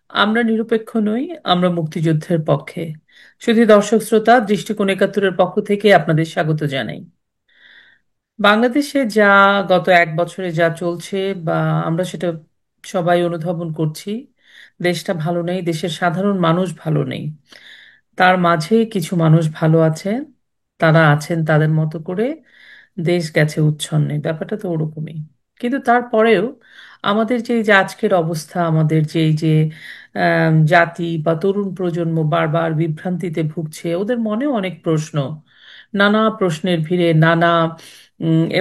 আমরা নিরপেক্ষ নই, আমরা মুক্তিযুদ্ধের পক্ষে। শুধু দর্শক শ্রোতা, দৃষ্টিকোণ একাত্তরের পক্ষ থেকে আপনাদের স্বাগত জানাই। বাংলাদেশে যা গত এক বছরে যা চলছে, বা আমরা সেটা সবাই অনুধাবন করছি। দেশটা ভালো নেই, দেশের সাধারণ মানুষ ভালো নেই। তার মাঝে কিছু মানুষ ভালো আছে, তারা আছেন তাদের মতো করে। দেশ গেছে উচ্ছন্নে, ব্যাপারটা তো ওরকমই। কিন্তু তারপরেও আমাদের যে এই যে আজকের অবস্থা, আমাদের যে এই যে জাতি বা তরুণ প্রজন্ম বারবার বিভ্রান্তিতে ভুগছে, ওদের মনেও অনেক প্রশ্ন, নানা প্রশ্নের ভিড়ে নানা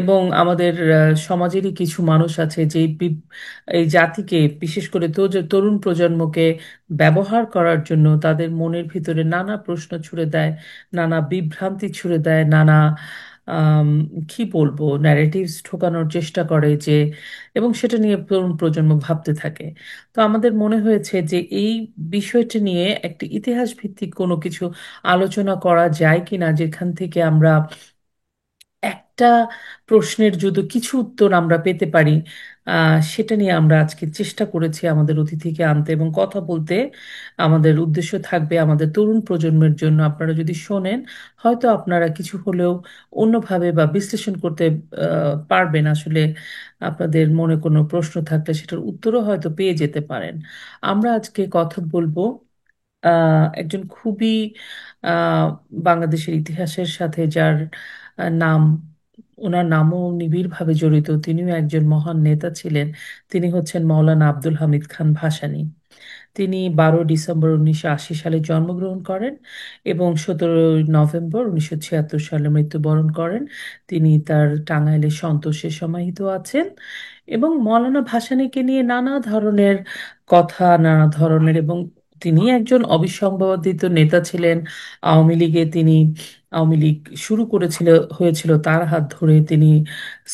এবং আমাদের সমাজেরই কিছু মানুষ আছে যে এই জাতিকে, বিশেষ করে তরুণ প্রজন্মকে ব্যবহার করার জন্য তাদের মনের ভিতরে নানা প্রশ্ন ছুড়ে দেয়, নানা বিভ্রান্তি ছুড়ে দেয়, নানা আম, কি বলবো, ন্যারেটিভস ঢোকানোর চেষ্টা করে যে, এবং সেটা নিয়ে তরুণ প্রজন্ম ভাবতে থাকে। তো আমাদের মনে হয়েছে যে এই বিষয়টি নিয়ে একটি ইতিহাস ভিত্তিক কোনো কিছু আলোচনা করা যায় কিনা, যেখান থেকে আমরা একটা প্রশ্নের যদি কিছু উত্তর আমরা পেতে পারি। সেটা নিয়ে আমরা আজকে চেষ্টা করেছি আমাদের অতিথিকে আনতে এবং কথা বলতে। আমাদের উদ্দেশ্য থাকবে আমাদের তরুণ প্রজন্মের জন্য, আপনারা যদি শোনেন হয়তো আপনারা কিছু হলেও অন্যভাবে বা বিশ্লেষণ করতে পারবেন। আসলে আপনাদের মনে কোনো প্রশ্ন থাকলে সেটার উত্তরও হয়তো পেয়ে যেতে পারেন। আমরা আজকে কথা বলবো একজন খুবই আহ, বাংলাদেশের ইতিহাসের সাথে যার নাম, ওনার নামও নিবিড়ভাবে জড়িত, তিনিও একজন মহান নেতা ছিলেন। তিনি হচ্ছেন মাওলানা আব্দুল হামিদ খান ভাসানী। তিনি 12 ডিসেম্বর 1980 সালে জন্মগ্রহণ করেন এবং 17 নভেম্বর 1976 সালে মৃত্যুবরণ করেন। তিনি তার টাঙ্গাইলের সন্তোষে সমাহিত আছেন। এবং মৌলানা ভাসানীকে নিয়ে নানা ধরনের কথা, নানা ধরনের, এবং তিনি একজন অবিসংবাদিত নেতা ছিলেন। আওয়ামী লীগে তিনি, আওয়ামী লীগ শুরু হয়েছিল তার হাত ধরে। তিনি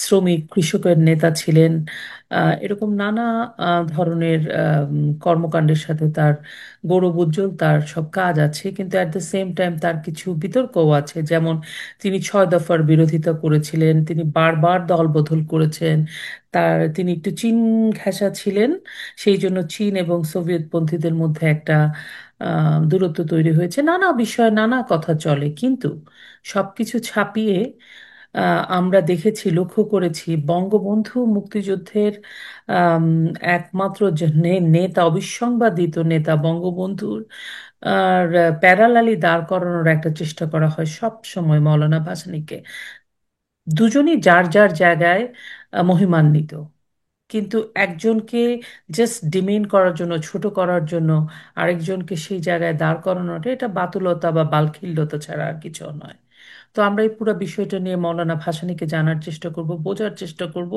শ্রমিক কৃষকের নেতা ছিলেন। এরকম নানা ধরনের কর্মকাণ্ডের সাথে তার গৌরব উজ্জ্বল তার সব কাজ আছে, কিন্তু অ্যাট দ্য সেম টাইম তার কিছু বিতর্কও আছে। যেমন তিনি 6 দফার বিরোধিতা করেছিলেন, তিনি বারবার দল বদল করেছেন। তিনি একটু চীন ঘেঁষা ছিলেন, সেই জন্য চীন এবং সোভিয়েত পন্থীদের মধ্যে একটা দূরত্ব তৈরি হয়েছে। নানা বিষয়ে নানা কথা চলে, কিন্তু সবকিছু ছাপিয়ে আমরা দেখেছি, লক্ষ্য করেছি, বঙ্গবন্ধু মুক্তিযুদ্ধের আম, একমাত্র যে নেতা, অবিসংবাদিত নেতা বঙ্গবন্ধুর আর প্যারালালি দাঁড় করানোর একটা চেষ্টা করা হয় সব সময় মৌলানা ভাসানীকে। দুজনই যার যার জায়গায় মহিমান্বিত, কিন্তু একজনকে জাস্ট ডিমেইন করার জন্য, ছোট করার জন্য আরেকজনকে সেই জায়গায় দাঁড় করানোটা, এটা বাতুলতা বা বালখিল্যতা ছাড়া আর কিছু নয়। তো আমরা এই পুরো বিষয়টা নিয়ে মৌলানা ভাসানীকে জানার চেষ্টা করব, বোঝার চেষ্টা করব,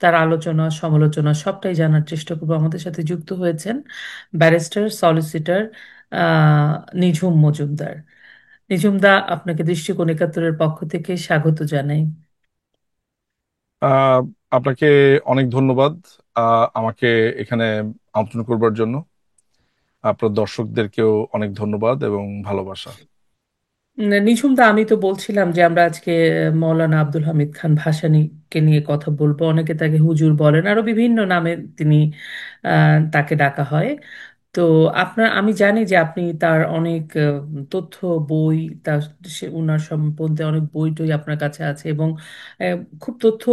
তার আলোচনা সমালোচনা সবটাই জানার চেষ্টা করব। আমাদের সাথে যুক্ত হয়েছেন ব্যারিস্টার সলিসিটার নিঝুম মজুমদার। নিঝুমদা, আপনাকে দৃষ্টিকোণ একাত্তরের পক্ষ থেকে স্বাগত জানাই। আহ, আপনাকে অনেক ধন্যবাদ আমাকে এখানে আমন্ত্রণ করবার জন্য। আপনার দর্শকদেরকেও অনেক ধন্যবাদ এবং ভালোবাসা। নিঝুম দা, আমি তো বলছিলাম যে আমরা আজকে মৌলানা আব্দুল হামিদ খান ভাসানীকে নিয়ে কথা বলবো। অনেকে তাকে হুজুর বলেন, আরো বিভিন্ন নামে তিনি তাকে ডাকা হয়। তো আমি জানি যে আপনি তার অনেক তথ্য, বই, তার ওনার সম্বন্ধে অনেক বই টই আপনার কাছে আছে, এবং খুব তথ্য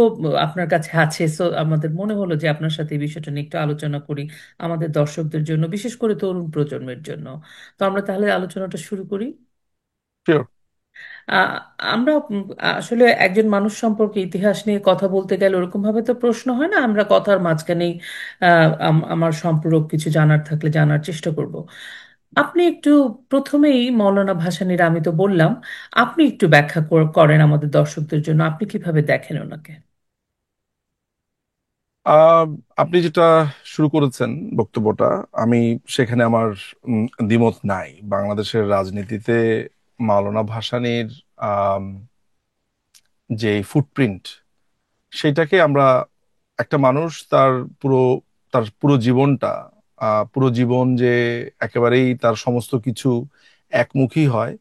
আপনার কাছে আছে। সো আমাদের মনে হলো যে আপনার সাথে এই বিষয়টা নিয়ে একটু আলোচনা করি আমাদের দর্শকদের জন্য, বিশেষ করে তরুণ প্রজন্মের জন্য। তো আমরা তাহলে আলোচনাটা শুরু করি। শিওর। আহ, আমরা আসলে একজন মানুষ সম্পর্কে ইতিহাস নিয়ে কথা বলতে গেলে ওরকম ভাবে তো প্রশ্ন হয় না, আমরা কথার মাঝখানেই আমার সম্পূরক কিছু জানার থাকলে জানার চেষ্টা করব। আপনি একটু প্রথমেই মৌলানা ভাসানীর, আমি তো বললাম, আপনি একটু ব্যাখ্যা করেন আমাদের দর্শকদের জন্য, আপনি কিভাবে দেখেন ওনাকে। আহ, আপনি যেটা শুরু করেছেন বক্তব্যটা, আমি সেখানে আমার দ্বিমত নাই। বাংলাদেশের রাজনীতিতে মাওলানা ভাসানীর আম, যে ফুটপ্রিন্ট, সেটাকে আমরা, একটা মানুষ পুরো তার পুরো জীবনটা, পুরো জীবন যে একেবারেই তার সমস্ত কিছু একমুখী হয়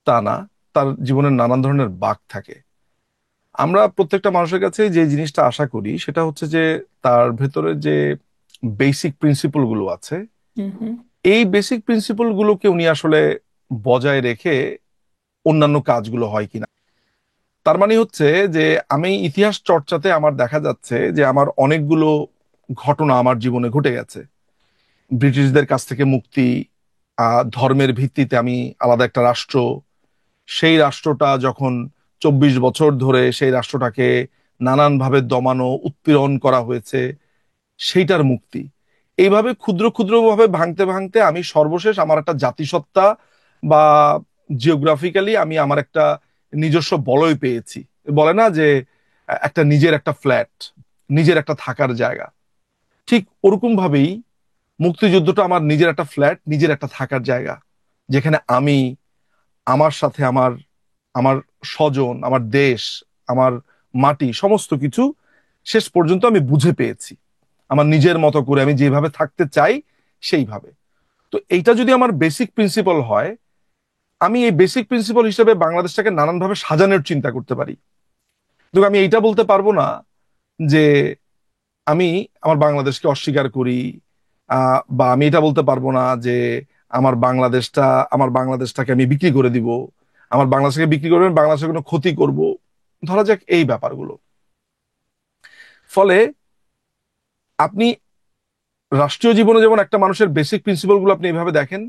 তা না, তার জীবনের নানান ধরনের বাঁক থাকে। আমরা প্রত্যেকটা মানুষের কাছে যে জিনিসটা আশা করি সেটা হচ্ছে যে তার ভেতরে যে বেসিক প্রিন্সিপল গুলো আছে হুম হুম। এই বেসিক প্রিন্সিপাল গুলোকে উনি আসলে বজায় রেখে অন্যান্য কাজগুলো হয় কিনা। তার মানে হচ্ছে যে আমি ইতিহাস চর্চাতে আমার দেখা যাচ্ছে যে আমার অনেকগুলো ঘটনা আমার জীবনে ঘটে গেছে। ব্রিটিশদের কাছ থেকে মুক্তি, ধর্মের ভিত্তিতে আমি আলাদা একটা রাষ্ট্র, সেই রাষ্ট্রটা যখন 24 বছর ধরে সেই রাষ্ট্রটাকে নানানভাবে দমানো উৎপীড়ন করা হয়েছে, সেইটার মুক্তি। এইভাবে ক্ষুদ্র ক্ষুদ্র ভাবে ভাঙতে ভাঙতে আমি সর্বশেষ আমার একটা জাতিসত্তা বা জিওগ্রাফিক্যালি আমি আমার একটা নিজস্ব বলয় পেয়েছি। বলে না যে একটা নিজের একটা ফ্ল্যাট, নিজের একটা থাকার জায়গা। ঠিক ওরকম ভাবেই মুক্তিযুদ্ধটা আমার নিজের একটা ফ্ল্যাট, নিজের একটা থাকার জায়গা, যেখানে আমি আমার সাথে আমার আমার স্বজন, আমার দেশ, আমার মাটি, সমস্ত কিছু শেষ পর্যন্ত আমি বুঝে পেয়েছি আমার নিজের মতো করে, আমি যেভাবে থাকতে চাই সেইভাবে। তো এইটা যদি আমার বেসিক প্রিন্সিপাল হয়, আমি এই বেসিক প্রিন্সিপাল হিসেবে বাংলাদেশটাকে নানানভাবে সাজানোর চিন্তা করতে পারি। কিন্তু আমি এইটা বলতে পারবো না যে আমি আমার বাংলাদেশকে অস্বীকার করি, বা আমি এটা বলতে পারবো না যে আমার বাংলাদেশটা আমার বাংলাদেশটাকে আমি বিক্রি করে দিব, আমার বাংলাদেশকে বিক্রি করবেন, বাংলাদেশের কোনো ক্ষতি করব, ধরা যাক এই ব্যাপারগুলো। ফলে আপনি রাষ্ট্রীয় জীবনে যেমন একটা মানুষের বেসিক প্রিন্সিপাল গুলো আপনি এইভাবে দেখেন,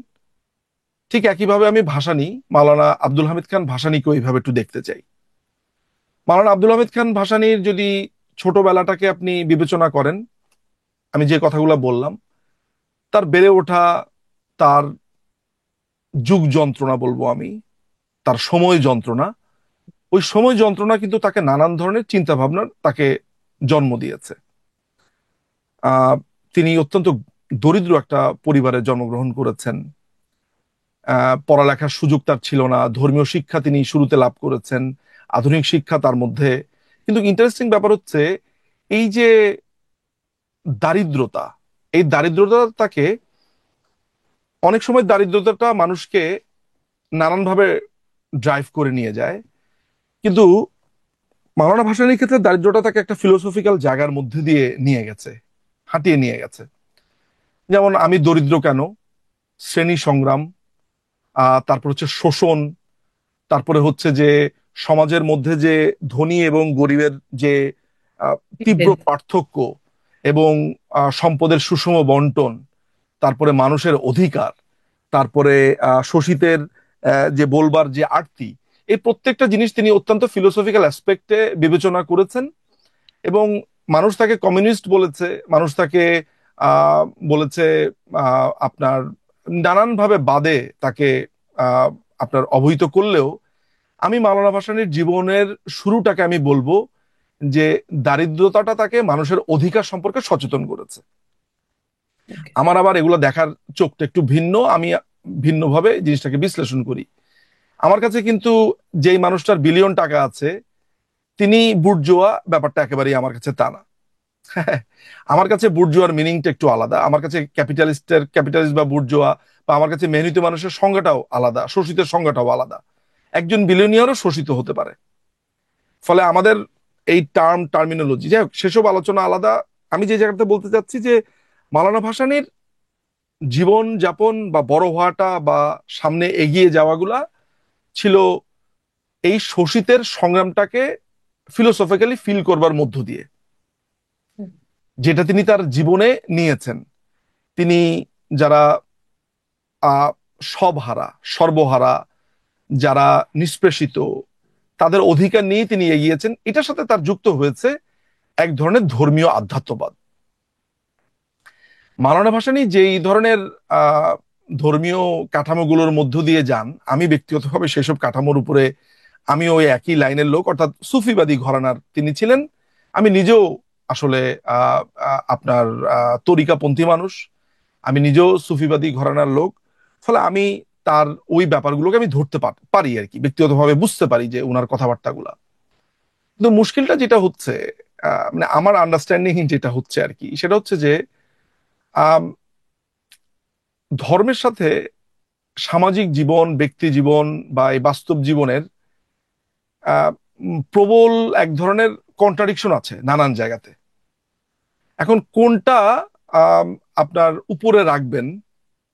ঠিক একইভাবে আমি ভাসানী, মাওলানা আব্দুল হামিদ খান ভাসানীকেও এইভাবে একটু দেখতে চাই। মাওলানা আব্দুল হামিদ খান ভাসানীর যদি ছোটবেলাটাকে আপনি বিবেচনা করেন, আমি যে কথাগুলো বললাম, তার বেড়ে ওঠা, তার যুগ যন্ত্রণা বলবো আমি, তার সময় যন্ত্রণা, ওই সময় যন্ত্রণা কিন্তু তাকে নানান ধরনের চিন্তা ভাবনার তাকে জন্ম দিয়েছে। আহ তিনি অত্যন্ত দরিদ্র একটা পরিবারে জন্মগ্রহণ করেছেন। পড়ালেখার সুযোগ তার ছিল না, ধর্মীয় শিক্ষা তিনি শুরুতে লাভ করেছেন, আধুনিক শিক্ষা তার মধ্যে। কিন্তু ইন্টারেস্টিং ব্যাপার হচ্ছে এই যে দারিদ্রতা, এই দারিদ্রতা তাকে, অনেক সময় দারিদ্রতাটা মানুষকে নানানভাবে ড্রাইভ করে নিয়ে যায়, কিন্তু মাওলানা ভাসানীর ক্ষেত্রে দারিদ্রতা তাকে একটা ফিলোসফিক্যাল জায়গার মধ্যে দিয়ে নিয়ে গেছে, হাঁটিয়ে নিয়ে গেছে। যেমন আমি দরিদ্র কেন, শ্রেণী সংগ্রাম, তারপর হচ্ছে শোষণ, তারপরে হচ্ছে যে সমাজের মধ্যে যে ধনী এবং গরিবের যে আহ, তীব্র বিভেদ। পার্থক্য, এবং সম্পদের সুষম বন্টন, তারপরে মানুষের অধিকার, তারপরে শোষিতের যে বলবার যে আরতি, এই প্রত্যেকটা জিনিস তিনি অত্যন্ত ফিলোসফিক্যাল অ্যাসপেক্টে বিবেচনা করেছেন। এবং মানুষ তাকে কমিউনিস্ট বলেছে, মানুষ তাকে আহ, বলেছে আপনার নানানভাবে বাদে তাকে আহ, আপনার অবহিত করলেও, আমি মাওলানা ভাসানীর জীবনের শুরুটাকে আমি বলবো যে দারিদ্রতাটা তাকে মানুষের অধিকার সম্পর্কে সচেতন করেছে। Okay. আমার আবার এগুলো দেখার চোখটা একটু ভিন্ন, আমি ভিন্নভাবে জিনিসটাকে বিশ্লেষণ করি। আমার কাছে কিন্তু যেই মানুষটার বিলিয়ন টাকা আছে তিনি বুর্জোয়া, ব্যাপারটা একেবারেই আমার কাছে তা না। আমার কাছে বুর্জোয়ার মিনিংটা একটু আলাদা। আমার কাছে ক্যাপিটালিস্ট বা বুর্জোয়া, বা আমার কাছে মেহনতি মানুষের সংজ্ঞাটাও আলাদা, শোষিতের সংজ্ঞাটাও আলাদা। একজন বিলিয়নিয়ারও শোষিত হতে পারে। ফলে আমাদের এই টার্মিনোলজি, যাই হোক, সেসব আলোচনা আলাদা। আমি যে জায়গাতে বলতে চাচ্ছি যে মাওলানা ভাসানীর জীবন যাপন বা বড় হওয়াটা বা সামনে এগিয়ে যাওয়াগুলা ছিল এই শোষিতের সংগ্রামটাকে ফিলোসফিক্যালি ফিল করবার মধ্য দিয়ে, যেটা তিনি তার জীবনে নিয়েছেন। তিনি যারা আহ সবহারা, সর্বহারা, যারা নিষ্পেষিত, তাদের অধিকার নিয়ে তিনি এগিয়েছেন। এটার সাথে তার যুক্ত হয়েছে এক ধরনের ধর্মীয় আধ্যাত্মবাদ। মাওলানা ভাসানী যেই ধরনের আহ ধর্মীয় কাঠামোগুলোর মধ্য দিয়ে যান, আমি ব্যক্তিগতভাবে সেসব কাঠামোর উপরে আমি ওই একই লাইনের লোক, অর্থাৎ সুফিবাদী ঘরানার তিনি ছিলেন। আমি নিজেও আসলে আহ আপনার তরিকাপন্থী মানুষ, আমি নিজেও সুফিবাদী ঘরানার লোক। ফলে আমি তার ওই ব্যাপারগুলোকে আমি ধরতে পারি আর কি, ব্যক্তিগতভাবে বুঝতে পারি যে ওনার কথাবার্তাগুলা। কিন্তু মুশকিলটা যেটা হচ্ছে, মানে আমার আন্ডারস্ট্যান্ডিং যেটা হচ্ছে আর কি, সেটা হচ্ছে যে আম, ধর্মের সাথে সামাজিক জীবন, ব্যক্তি জীবন বা এই বাস্তব জীবনের আহ, প্রবল এক ধরনের কন্ট্রাডিকশন আছে নানান জায়গাতে। এখন কোনটা আম, আপনার উপরে রাখবেন,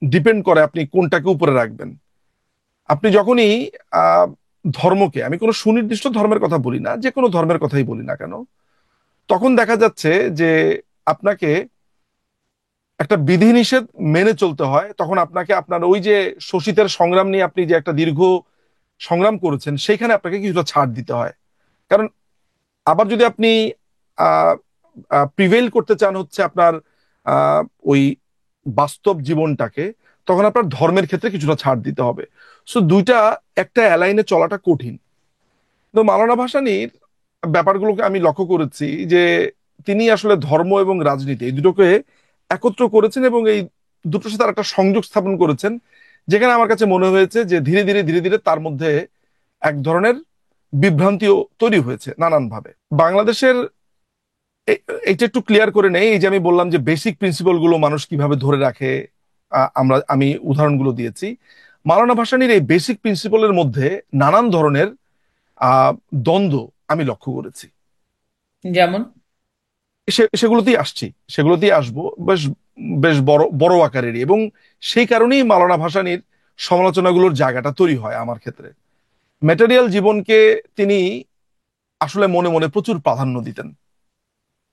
ডিপেন্ড করে আপনি কোনটাকে উপরে রাখবেন। আপনি যখনই আহ ধর্মকে, আমি কোনো সুনির্দিষ্ট ধর্মের কথা বলি না, যে কোনো ধর্মের কথাই বলি না কেন, তখন দেখা যাচ্ছে যে আপনাকে একটা বিধিনিষেধ মেনে চলতে হয়। তখন আপনাকে আপনার ওই যে শোষিতের সংগ্রাম নিয়ে আপনি যে একটা দীর্ঘ সংগ্রাম করেছেন, সেখানে আপনাকে কিছুটা ছাড় দিতে হয়। কারণ আবার যদি আপনি প্রিভেইল করতে চান হচ্ছে আপনার আহ, ওই বাস্তব জীবনটাকে, তখন আপনার ধর্মের ক্ষেত্রে কিছুটা ছাড় দিতে হবে। সো দুইটা একটা অ্যালাইনে চলাটা কঠিন। তো মাওলানা ভাসানীর ব্যাপারগুলোকে আমি লক্ষ্য করেছি যে তিনি আসলে ধর্ম এবং রাজনীতি এই দুটোকে একত্র করেছেন, এবং এই দুটোর সাথে একটা সংযোগ স্থাপন করেছেন, যেখানে আমার কাছে মনে হয়েছে যে ধীরে ধীরে ধীরে ধীরে তার মধ্যে এক ধরনের বিভ্রান্তিও তৈরি হয়েছে নানানভাবে। বাংলাদেশের এ- এটা একটু ক্লিয়ার করে নেই। এই যে আমি বললাম যে বেসিক প্রিন্সিপাল গুলো মানুষ কিভাবে ধরে রাখে, আমি উদাহরণগুলো দিয়েছি। মাওলানা ভাসানীর এই বেসিক প্রিন্সিপালের মধ্যে নানান ধরনের আহ দ্বন্দ্ব আমি লক্ষ্য করেছি। যেমন? সেগুলোতেই আসছি, সেগুলোতেই আসবো। বেশ বেশ বড় বড় আকারেরই, এবং সেই কারণেই মাওলানা ভাসানীর সমালোচনাগুলোর জায়গাটা তৈরি হয় আমার ক্ষেত্রে। ম্যাটেরিয়াল জীবনকে তিনি আসলে মনে মনে প্রচুর প্রাধান্য দিতেন,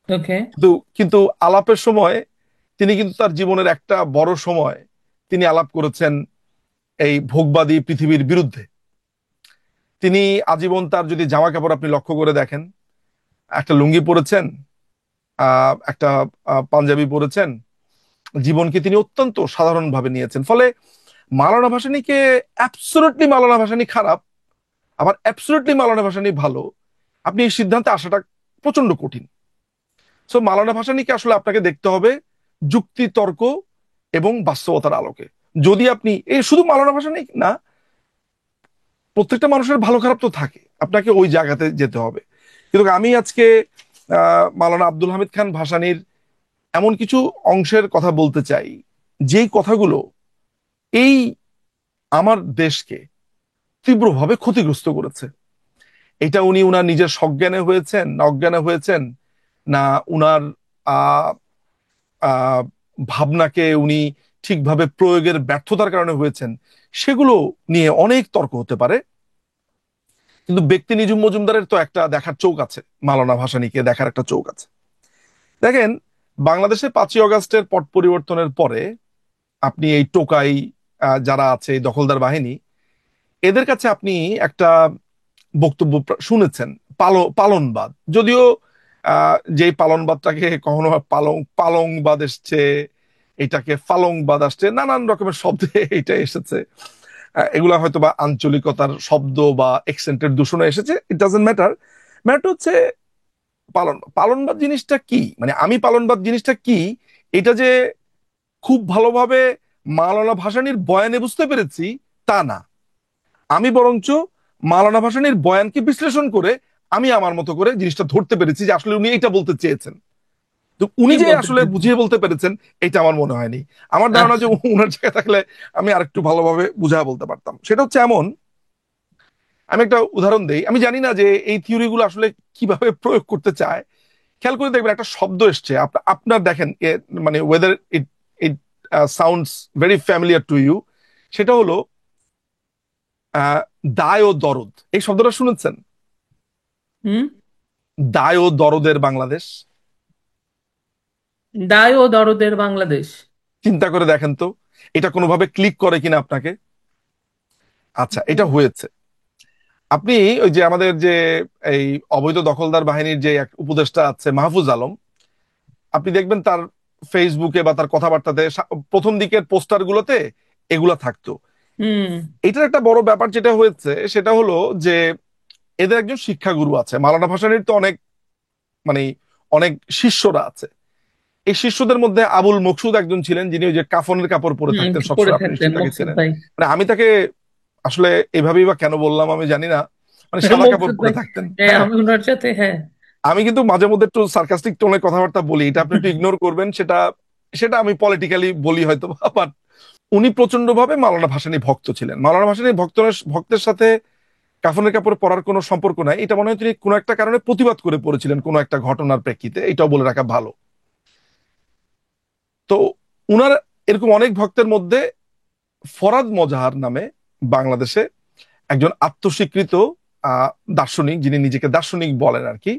ওকে। কিন্তু কিন্তু আলাপের সময় তিনি কিন্তু তার জীবনের একটা বড় সময় তিনি আলাপ করেছেন এই ভোগবাদী পৃথিবীর বিরুদ্ধে। তিনি আজীবন তার যদি জামা কাপড় আপনি লক্ষ্য করে দেখেন, একটা লুঙ্গি পরেছেন, একটা পাঞ্জাবি পরেছেন, জীবনকে তিনি অত্যন্ত সাধারণভাবে নিয়েছেন। ফলে মাওলানা ভাসানীকে অ্যাবসলিউটলি মাওলানা ভাসানী খারাপ, আবার অ্যাবসলিউটলি মাওলানা ভাসানী ভালো, আপনি এই সিদ্ধান্তে আসাটা প্রচন্ড কঠিন। সো মাওলানা ভাসানীকে আসলে আপনাকে দেখতে হবে যুক্তি তর্ক এবং বাস্তবতার আলোকে। যদি আপনি এই শুধু মাওলানা ভাসানী না, প্রত্যেকটা মানুষের ভালো খারাপ তো থাকে, আপনাকে ওই জায়গাতে যেতে হবে। কিন্তু আমি আজকে মাওলানা আব্দুল হামিদ খান ভাসানীর এমন কিছু অংশের কথা বলতে চাই, যেই কথাগুলো এই আমার দেশকে তীব্রভাবে ক্ষতিগ্রস্ত করেছে। এটা উনি উনার নিজের সজ্ঞানে হয়েছেন না অজ্ঞানে হয়েছেন, না উনার আহ আহ ভাবনাকে উনি ঠিকভাবে প্রয়োগের ব্যর্থতার কারণে হয়েছেন, সেগুলো নিয়ে অনেক তর্ক হতে পারে। কিন্তু ব্যক্তি নিজুম মজুমদারের তো একটা দেখার চোখ আছে, মাওলানা ভাসানীকে দেখার একটা চোখ আছে। দেখেন, বাংলাদেশে 5ই আগস্টের পট পরিবর্তনের পরে আপনি এই টোকাই যারা আছে এই দখলদার বাহিনী, এদের কাছে আপনি একটা বক্তব্য শুনেছেন, পালনবাদ। যদিও যেই পালনবাদটাকে কখনো পালংবাদ এসছে, এটাকে ফালংবাদ আসছে, নানান রকমের শব্দে এটা এসেছে। এগুলা হয়তো বা আঞ্চলিকতার শব্দ বা এক্সেন্টের দূষণে এসেছে, ইট ডাজেন্ট ম্যাটার। ম্যাটার হচ্ছে পালনবাদ জিনিসটা কি, মানে আমি পালনবাদ জিনিসটা কি, এটা যে খুব ভালোভাবে মাওলানা ভাসানীর বয়ানে বুঝতে পেরেছি তা না। আমি বরঞ্চ মাওলানা ভাসানীর বয়ানকে বিশ্লেষণ করে আমি আমার মতো করে জিনিসটা ধরতে পেরেছি যে আসলে উনি এটা বলতে চেয়েছেন। তো উনি কি যে বলতে আসলে চাইছেন? বুঝিয়ে বলতে পেরেছেন, এটা আমার মনে হয়নি। আমার ধারণা যে আচ্ছা। উনার জায়গায় থাকলে আমি আরেকটু ভালোভাবে বুঝায় বলতে পারতাম। সেটা হচ্ছে এমন, আমি একটা উদাহরণ দেই। আমি জানি না যে এই থিওরি গুলো আসলে কিভাবে প্রয়োগ করতে চায়। খেয়াল করে দেখবেন একটা শব্দ এসছে, আপনার দেখেন মানে weather it it sounds very familiar to you. সেটা হলো আহ, দায় ও দরদ। এই শব্দটা শুনেছেন? হুম। দায় ও দরদের বাংলাদেশ। দায় ও দরদের বাংলাদেশ। চিন্তা করে দেখেন তো, এটা কোনোভাবে ক্লিক করে কিনা আপনাকে। আচ্ছা, এটা হয়েছে। আপনি ওই যে আমাদের যে এই অবৈধ দখলদার বাহিনীর যে এক উপদেষ্টা আছে মাহফুজ আলম, আপনি দেখবেন তার ফেসবুকে বা তার কথাবার্তাতে প্রথম দিকের পোস্টার গুলোতে এগুলা থাকতো। হুম। এটার একটা বড় ব্যাপার যেটা হয়েছে সেটা হলো যে এদের একজন শিক্ষাগুরু আছে। মাওলানা ভাসানীর তো অনেক, মানে অনেক শিষ্যরা আছে। এই শিষ্যদের মধ্যে আবুল মকসুদ একজন ছিলেন, যিনি ওই যে কাফনের কাপড় পরে হুম, থাকতেন পড়ে সবসময়। আপনি থাকতেন নিশ্চয়ই তাকে মকসুদ চেনেন। ভাই। মানে আমি তাকে আসলে এভাবেই বা কেন বললাম আমি জানি না, মানে সাদা কাপড় মকসুদ পরে ভাই। থাকতেন, হ্যাঁ, হ্যাঁ। আমি ওনার সাথে, হ্যাঁ। আমি কিন্তু মাঝে মধ্যে একটু সার্কাস্টিক টোনে কথাবার্তা বলি, এটা আপনি একটু ইগনোর করবেন। সেটা সেটা আমি পলিটিক্যালি বলি হয়তো, বাট উনি প্রচন্ড ভাবে মাওলানা ভাসানী ভক্ত ছিলেন। মাওলানা ভাসানী ভক্তের সাথে কাফনের কাপড়ে পরার কোনো সম্পর্ক নাই। এটা মনে হয় তিনি কোনো একটা কারণে প্রতিবাদ করে পড়েছিলেন কোনো একটা ঘটনার প্রেক্ষিতে, এটাও বলে রাখা ভালো। তো উনার এরকম অনেক ভক্তের মধ্যে ফরাদ মজাহার নামে বাংলাদেশে একজন আত্মস্বীকৃত আহ, দার্শনিক, যিনি নিজেকে দার্শনিক বলেন আর কি,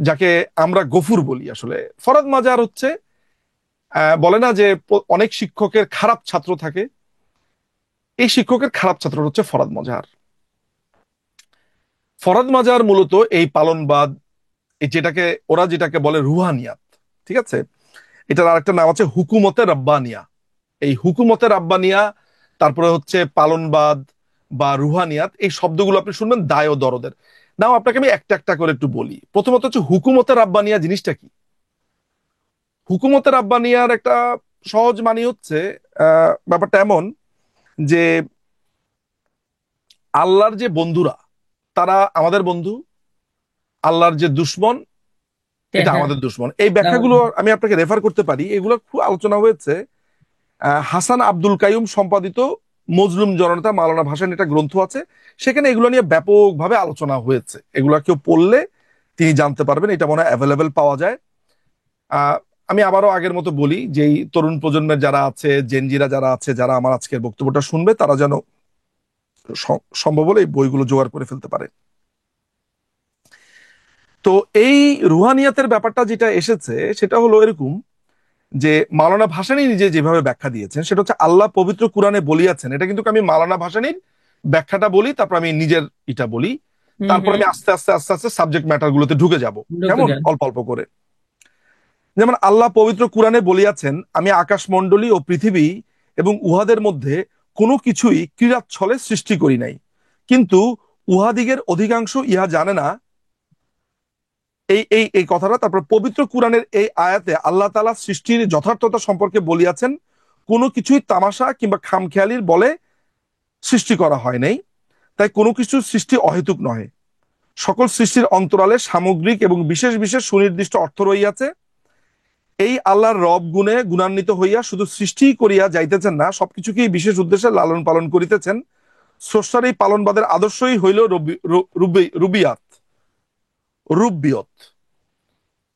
যাকে আমরা গফুর বলি। আসলে ফরাদ মাজার হচ্ছে, বলে না যে অনেক শিক্ষকের খারাপ ছাত্র থাকে, এই শিক্ষকের খারাপ ছাত্র হচ্ছে ফরাদ মজাহার। ফরাদ মাজার মূলত এই পালনবাদ, এই যেটাকে বলে রুহানিয়াত, ঠিক আছে, এটার আরেকটা নাম আছে হুকুমতে রাব্বানিয়া। এই হুকুমতে রাব্বানিয়া, তারপরে হচ্ছে পালনবাদ বা রুহানিয়াত, এই শব্দগুলো আপনি শুনবেন দায় ও দরদের। নাও আপনাকে আমি একটা একটা করে একটু বলি। প্রথমত হচ্ছে হুকুমতে রাব্বানিয়া জিনিসটা কি। হুকুমতে রাব্বানিয়ার একটা সহজ মানে হচ্ছে, ব্যাপারটা এমন যে আল্লাহর যে বন্ধুরা, তারা আমাদের বন্ধু, আল্লাহর যে দুশ্মন, হ্যাঁ, এটা হ্যাঁ। আমাদের দুশ্মন। এই আমার- ব্যাখ্যাগুলো আমি আপনাকে রেফার করতে পারি, এগুলো খুব আলোচনা হয়েছে। হাসান আব্দুল কাইয়ুম সম্পাদিত মজলুম জননেতা মাওলানা ভাসানী একটা গ্রন্থ আছে, সেখানে এগুলো নিয়ে ব্যাপকভাবে আলোচনা হয়েছে। এগুলো কেউ পড়লে তিনি জানতে পারবেন, এটা মনে হয় অ্যাভেলেবেল পাওয়া যায়। আহ, আমি আবারও আগের মতো বলি, যে এই তরুণ প্রজন্মের যারা আছে, জেনজিরা যারা আছে, যারা আমার আজকের বক্তব্যটা শুনবে, তারা যেন সম্ভব হলে এই বইগুলো জোগাড় করে ফেলতে পারে। তো এই রুহানিয়াতের ব্যাপারটা যেটা এসেছে, সেটা হলো এরকম যে মাওলানা ভাসানী নিজে যেভাবে ব্যাখ্যা দিয়েছেন, সেটা হচ্ছে আল্লাহ পবিত্র কুরআনে বলিয়াছেন। এটা কিন্তু আমি মাওলানা ভাসানীর ব্যাখ্যাটা বলি, তারপর আমি নিজের এটা বলি, হুম, তারপর হুম। আমি আস্তে আস্তে আস্তে আস্তে সাবজেক্ট ম্যাটার গুলোতে ঢুকে যাব। ঢুকে কেমন, যান। অল্প অল্প করে। যেমন আল্লাহ পবিত্র কুরআনে বলিয়াছেন, আমি আকাশমণ্ডলী ও পৃথিবী এবং উহাদের মধ্যে কোনো কিছুই ক্রীড়াচ্ছলে সৃষ্টি করি নাই, কিন্তু উহাদিগের অধিকাংশ ইহা জানে না। এই কথাটা, তারপর পবিত্র কুরআনের এই আয়াতে আল্লাহ তাআলা সৃষ্টির যথার্থতা সম্পর্কে বলিয়াছেন, কোনো কিছুই তামাশা কিংবা খামখেয়ালির বলে সৃষ্টি করা হয় নাই, তাই কোনো কিছুর সৃষ্টি অহেতুক নহে। সকল সৃষ্টির অন্তরালে সামগ্রিক এবং বিশেষ বিশেষ সুনির্দিষ্ট অর্থ রইয়াছে। এই আল্লাহর রব গুণে গুণান্বিত হইয়া শুধু সৃষ্টি করিয়া যাইতেছেন না, সবকিছুকেই বিশেষ উদ্দেশ্যে লালন পালন করিতেছেন। স্রষ্টার এই পালনবাদের আদর্শই হইল রুবিয়াত, রুবিয়ত,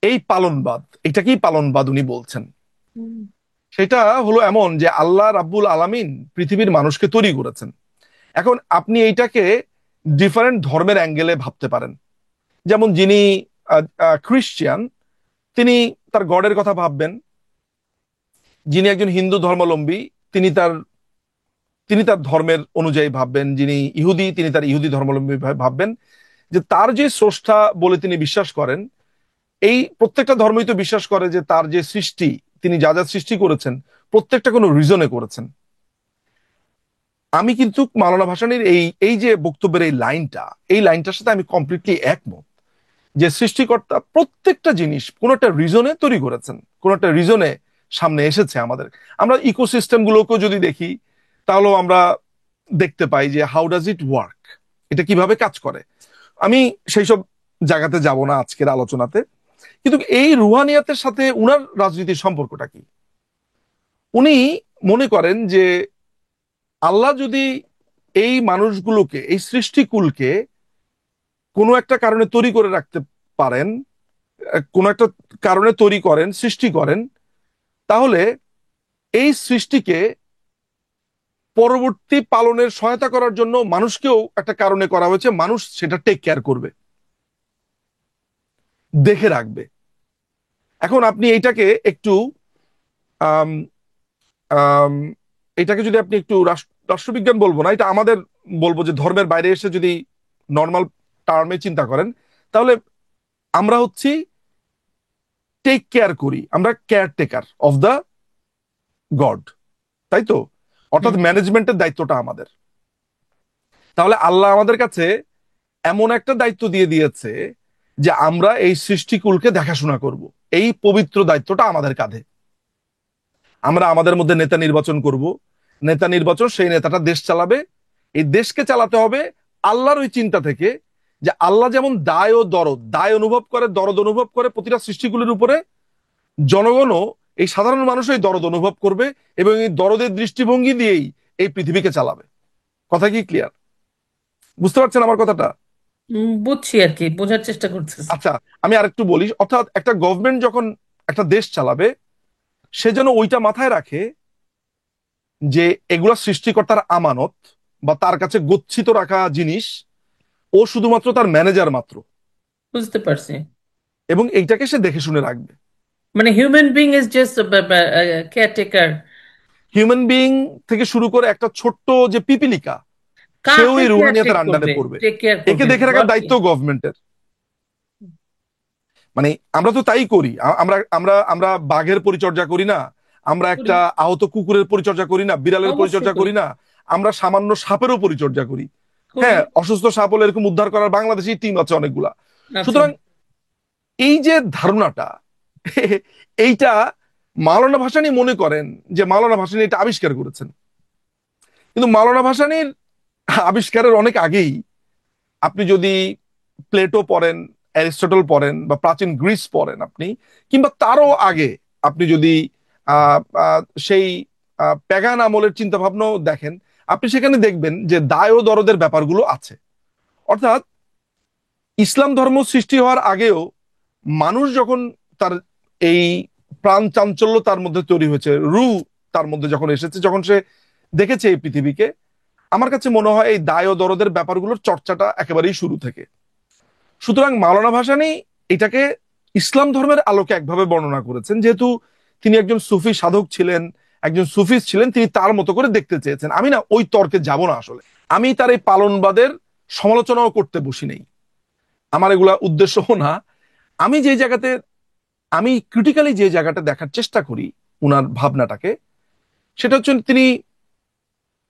এই পালনবাদ। এটাকেই পালনবাদ উনি বলছেন। হুম, সেটা হলো এমন যে আল্লাহ রাব্বুল আলামিন পৃথিবীর মানুষকে তৈরি করেছেন। এখন আপনি এইটাকে ডিফারেন্ট ধর্মের অ্যাঙ্গেলে ভাবতে পারেন। যেমন যিনি খ্রিস্টিয়ান, তিনি তার গডের কথা ভাববেন। যিনি একজন হিন্দু ধর্মাবলম্বী, তিনি তার তিনি তার ধর্মের অনুযায়ী ভাববেন। যিনি ইহুদি, তিনি তার ইহুদি ধর্মাবলম্বী ভাববেন। যে তার যে স্রষ্টা বলে তিনি বিশ্বাস করেন, এই প্রত্যেকটা ধর্মই তো বিশ্বাস করে যে তার যে সৃষ্টি, তিনি যা যা সৃষ্টি করেছেন, প্রত্যেকটা কোনো রিজনে করেছেন। আমি কিন্তু মাওলানা ভাসানীর এই এই যে বক্তব্যের এই লাইনটার সাথে আমি কমপ্লিটলি একমত, যে সৃষ্টিকর্তা প্রত্যেকটা জিনিস কোন একটা রিজনে তৈরি করেছেন, কোন একটা রিজনে সামনে এসেছে আমাদের। আমরা ইকোসিস্টেম গুলোকেও যদি দেখি, তাহলেও আমরা দেখতে পাই যে হাউ ডাজ ইট ওয়ার্ক, এটা কিভাবে কাজ করে। আমি সেই সব জায়গাতে যাব না আজকের আলোচনাতে। কিন্তু এই রুহানিয়াতের সাথে উনার রাজনীতির সম্পর্কটা কি। উনি মনে করেন যে আল্লাহ যদি এই মানুষগুলোকে, এই সৃষ্টিকুলকে কোনো একটা কারণে তৈরি করে রাখতে পারেন, কোনো একটা কারণে তৈরি করেন, সৃষ্টি করেন, তাহলে এই সৃষ্টিকে পরবর্তী পালনের সহায়তা করার জন্য মানুষকেও একটা কারণে করা হয়েছে। মানুষ সেটা টেক কেয়ার করবে, দেখে রাখবে। এখন আপনি এইটাকে একটু আম, আম, এটাকে যদি আপনি একটু রাষ্ট্রবিজ্ঞান বলবো না, এটা আমাদের বলবো যে ধর্মের বাইরে এসে যদি নর্মাল টার্মে চিন্তা করেন, তাহলে আমরা হচ্ছি টেক কেয়ার করি, আমরা care taker of the god, তাই তো? অর্থাৎ হুম, ম্যানেজমেন্টের দায়িত্বটা আমাদের। তাহলে আল্লাহ আমাদের কাছে এমন একটা দায়িত্ব দিয়ে দিয়েছে যে আমরা এই সৃষ্টিকুলকে দেখাশোনা করব। এই পবিত্র দায়িত্বটা আমাদের কাঁধে। আমরা আমাদের মধ্যে নেতা নির্বাচন করব, নেতা নির্বাচন, সেই নেতাটা দেশ চালাবে। এই দেশকে চালাতে হবে আল্লাহর ওই চিন্তা থেকে, যে আল্লাহ যেমন দায় অনুভব করে, দরদ অনুভব করে প্রতিটা সৃষ্টিগুলির উপরে, জনগণও, এই সাধারণ মানুষই দরদ অনুভব করবে, এবং এই দরদের দৃষ্টিভঙ্গি দিয়েই এই পৃথিবীকে চালাবে। কথা কি ক্লিয়ার? বুঝতে পারছেন আমার কথাটা? বুঝছি আর কি, বোঝার চেষ্টা করতেছি। আচ্ছা, আমি আরেকটু বলি। অর্থাৎ একটা গভর্নমেন্ট যখন একটা দেশ চালাবে, সে যেন ওইটা মাথায় রাখে যে এগুলা সৃষ্টিকর্তার আমানত বা তার কাছে গচ্ছিত রাখা জিনিস, ও শুধুমাত্র তার ম্যানেজার মাত্র, বুঝতে পারছি। এবং এইটাকে সে দেখে শুনে রাখবে। মানে human being is just caretaker. Human being থেকে শুরু করে একটা ছোট্ট যে পিপিলিকা, সেও কাকে এই কেয়ার টেক রুহানিয়াতের আন্ডারে করবে, পড়বে। টেক কেয়ার একে করবে, দেখে রাখার গডকে? দায়িত্ব গভর্নমেন্টের। মানে আমরা তো তাই করি। আমরা আমরা আমরা বাঘের পরিচর্যা করি না, আমরা করি, একটা আহত কুকুরের পরিচর্যা করি না, বিড়ালের অবশ্যই পরিচর্যা করি। করি না, আমরা সামান্য সাপেরও পরিচর্যা করি। করি। হ্যাঁ, অসুস্থ সাপ হলে এরকম উদ্ধার করার বাংলাদেশি টিম আছে অনেকগুলা। আচ্ছা। সুতরাং এই যে ধারণাটা, এইটা মাওলানা ভাসানী মনে করেন যে মাওলানা ভাসানী এটা আবিষ্কার করেছেন। কিন্তু মাওলানা ভাসানীর আবিষ্কারের অনেক আগেই, আপনি যদি প্লেটো পড়েন, অ্যারিস্টটল পড়েন, বা প্রাচীন গ্রিস পড়েন আপনি, কিংবা তারও আগে আপনি যদি আহ, আহ, সেই প্যাগান আমলের চিন্তা ভাবনাও দেখেন, আপনি সেখানে দেখবেন যে দায় ও দরদের ব্যাপারগুলো আছে। অর্থাৎ ইসলাম ধর্ম সৃষ্টি হওয়ার আগেও মানুষ যখন তার এই প্রাণ চাঞ্চল্য তার মধ্যে তৈরি হয়েছে, তার মধ্যে যখন এসেছে, যখন সে দেখেছে এই পৃথিবীকে, আমার কাছে মনে হয় এই দায় ও দরদের ব্যাপারগুলোর চর্চাটা একেবারেই শুরু থেকে। সুতরাং মাওলানা ভাসানী এটাকে ইসলাম ধর্মের আলোকে একভাবে বর্ণনা করেছেন, যেহেতু তিনি একজন সুফি সাধক ছিলেন, একজন সুফিস ছিলেন, তিনি তার মতো করে দেখতে চেয়েছেন। আমি না ওই তর্কে যাব না আসলে। আমি তার এই পালনবাদের সমালোচনাও করতে বসি নেই, আমার এগুলা উদ্দেশ্যও না। আমি যে জায়গাতে, আমি ক্রিটিক্যালি যে জায়গাটা দেখার চেষ্টা করি উনার ভাবনাটাকে, সেটা হচ্ছে তিনি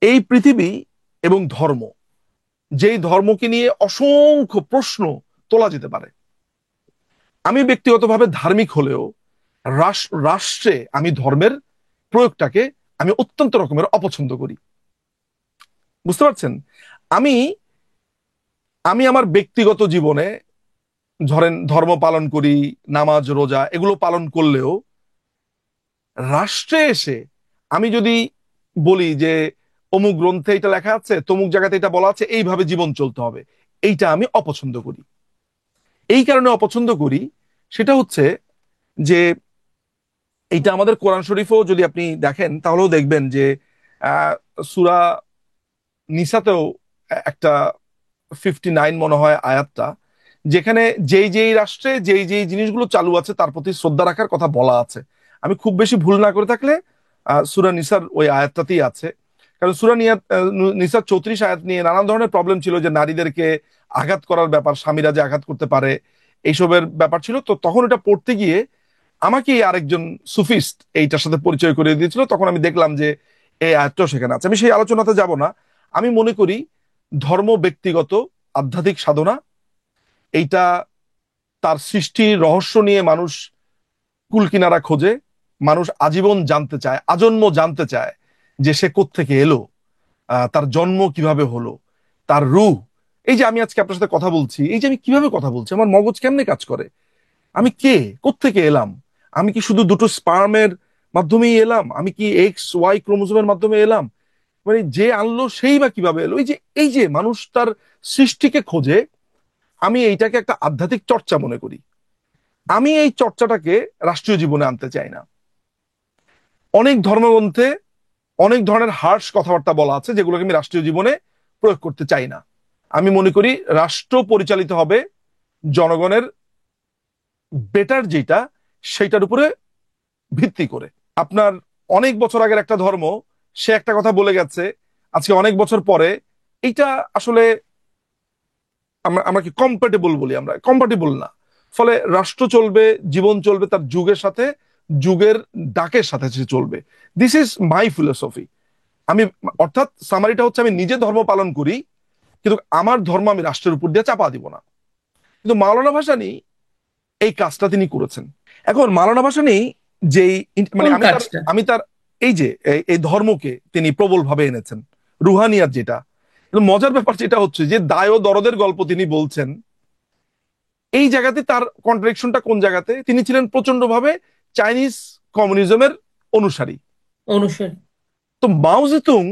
এই পৃথিবী এবং ধর্ম, যেই ধর্মকে নিয়ে অসংখ্য প্রশ্ন তোলা যেতে পারে। আমি ব্যক্তিগতভাবে ধার্মিক হলেও রাষ্ট্রে আমি ধর্মের প্রয়োগটাকে আমি অত্যন্ত রকমের অপছন্দ করি। বুঝতে পারছেন? আমি আমি আমার ব্যক্তিগত জীবনে ধরেন ধর্ম পালন করি, নামাজ রোজা এগুলো পালন করলেও রাষ্ট্রে এসে আমি যদি বলি যে অমুক গ্রন্থে এটা লেখা আছে, তমুক জায়গাতে এটা বলা আছে, এইভাবে জীবন চলতে হবে, এইটা আমি অপছন্দ করি। এই কারণে অপছন্দ করি, সেটা হচ্ছে যে এইটা আমাদের কোরআন শরীফও যদি আপনি দেখেন তাহলেও দেখবেন যে আহ সূরা নিসাতেও একটা 59 মনে হয় আয়াতটা, যেখানে যেই যেই রাষ্ট্রে যেই যেই জিনিসগুলো চালু আছে তার প্রতি শ্রদ্ধা রাখার কথা বলা আছে। আমি খুব বেশি ভুল না করে থাকলে সূরা নিসার ওই আয়াতটাতেই আছে। কারণ নিসার 34 আয়াত নিয়ে নানান ধরনের প্রবলেম ছিল, যে নারীদেরকে আঘাত করার ব্যাপার, স্বামীরা যে আঘাত করতে পারে, এইসবের ব্যাপার ছিল। তো তখন এটা পড়তে গিয়ে আমাকে আরেকজন সুফিস্ট এইটার সাথে পরিচয় করে দিয়েছিল, তখন আমি দেখলাম যে এই আয়াতটাও সেখানে আছে। আমি সেই আলোচনাতে যাব না। আমি মনে করি ধর্ম ব্যক্তিগত আধ্যাত্মিক সাধনা, এইটা তার সৃষ্টির রহস্য নিয়ে মানুষ কুল কিনারা খোঁজে। মানুষ আজীবন জানতে চায়, আজন্ম জানতে চায় যে সে কোত্থেকে এলো, তার জন্ম কিভাবে হলো, তার রূহ। এই যে আমি আজকে আপনার সাথে কথা বলছি, এই যে আমি কিভাবে কথা বলছি, আমার মগজ কেমনে কাজ করে, আমি কে, কোত্থেকে এলাম, আমি কি শুধু দুটো স্পার্মের মাধ্যমেই এলাম, আমি কি এক্স ওয়াই ক্রোমোজোমের মাধ্যমে এলাম, মানে যে আনলো সেই বা কিভাবে এলো। এই যে মানুষ তার সৃষ্টিকে খোঁজে, আমি এইটাকে একটা আধ্যাত্মিক চর্চা মনে করি। আমি এই চর্চাটাকে রাষ্ট্রীয় জীবনে আনতে চাই না। অনেক ধর্মগ্রন্থে অনেক ধরনের হার্শ কথাবার্তা বলা আছে, যেগুলোকে আমি রাষ্ট্রীয় জীবনে প্রয়োগ করতে চাই না। আমি মনে করি রাষ্ট্র পরিচালিত হবে জনগণের বেটার যেটা, সেইটার উপরে ভিত্তি করে। আপনার অনেক বছর আগের একটা ধর্ম, সে একটা কথা বলে গেছে, আজকে অনেক বছর পরে এইটা আসলে আমরা আমরা কি কম্প্যাটেবল বলি, আমরা কম্প্যাটেবল না। ফলে রাষ্ট্র চলবে, জীবন চলবে তার যুগের সাথে, যুগের ডাকের সাথে সে চলবে। This is my philosophy. আমি, অর্থাৎ সামারিটা হচ্ছে, আমি নিজে ধর্ম পালন করি, কিন্তু আমার ধর্ম আমি রাষ্ট্রের উপর দিয়ে চাপা দিব না। কিন্তু মাওলানা ভাসানী এই কাজটা তিনি করেছেন। এখন মাওলানা ভাসানী যেই মানে কোন আমি তার কাজটা? আমি তার এই যে এই ধর্মকে তিনি প্রবল ভাবে এনেছেন, রুহানিয়াত যেটা। কিন্তু মজার ব্যাপার যেটা হচ্ছে যে দায় ও দরদের গল্প তিনি বলছেন, এই জায়গাতে তার কন্ট্রাডিকশনটা কোন জায়গাতে, তিনি ছিলেন প্রচন্ড ভাবে চাইনিজ কমিউনিজমের অনুসারী। অনুসারী। তো মাও জেতুং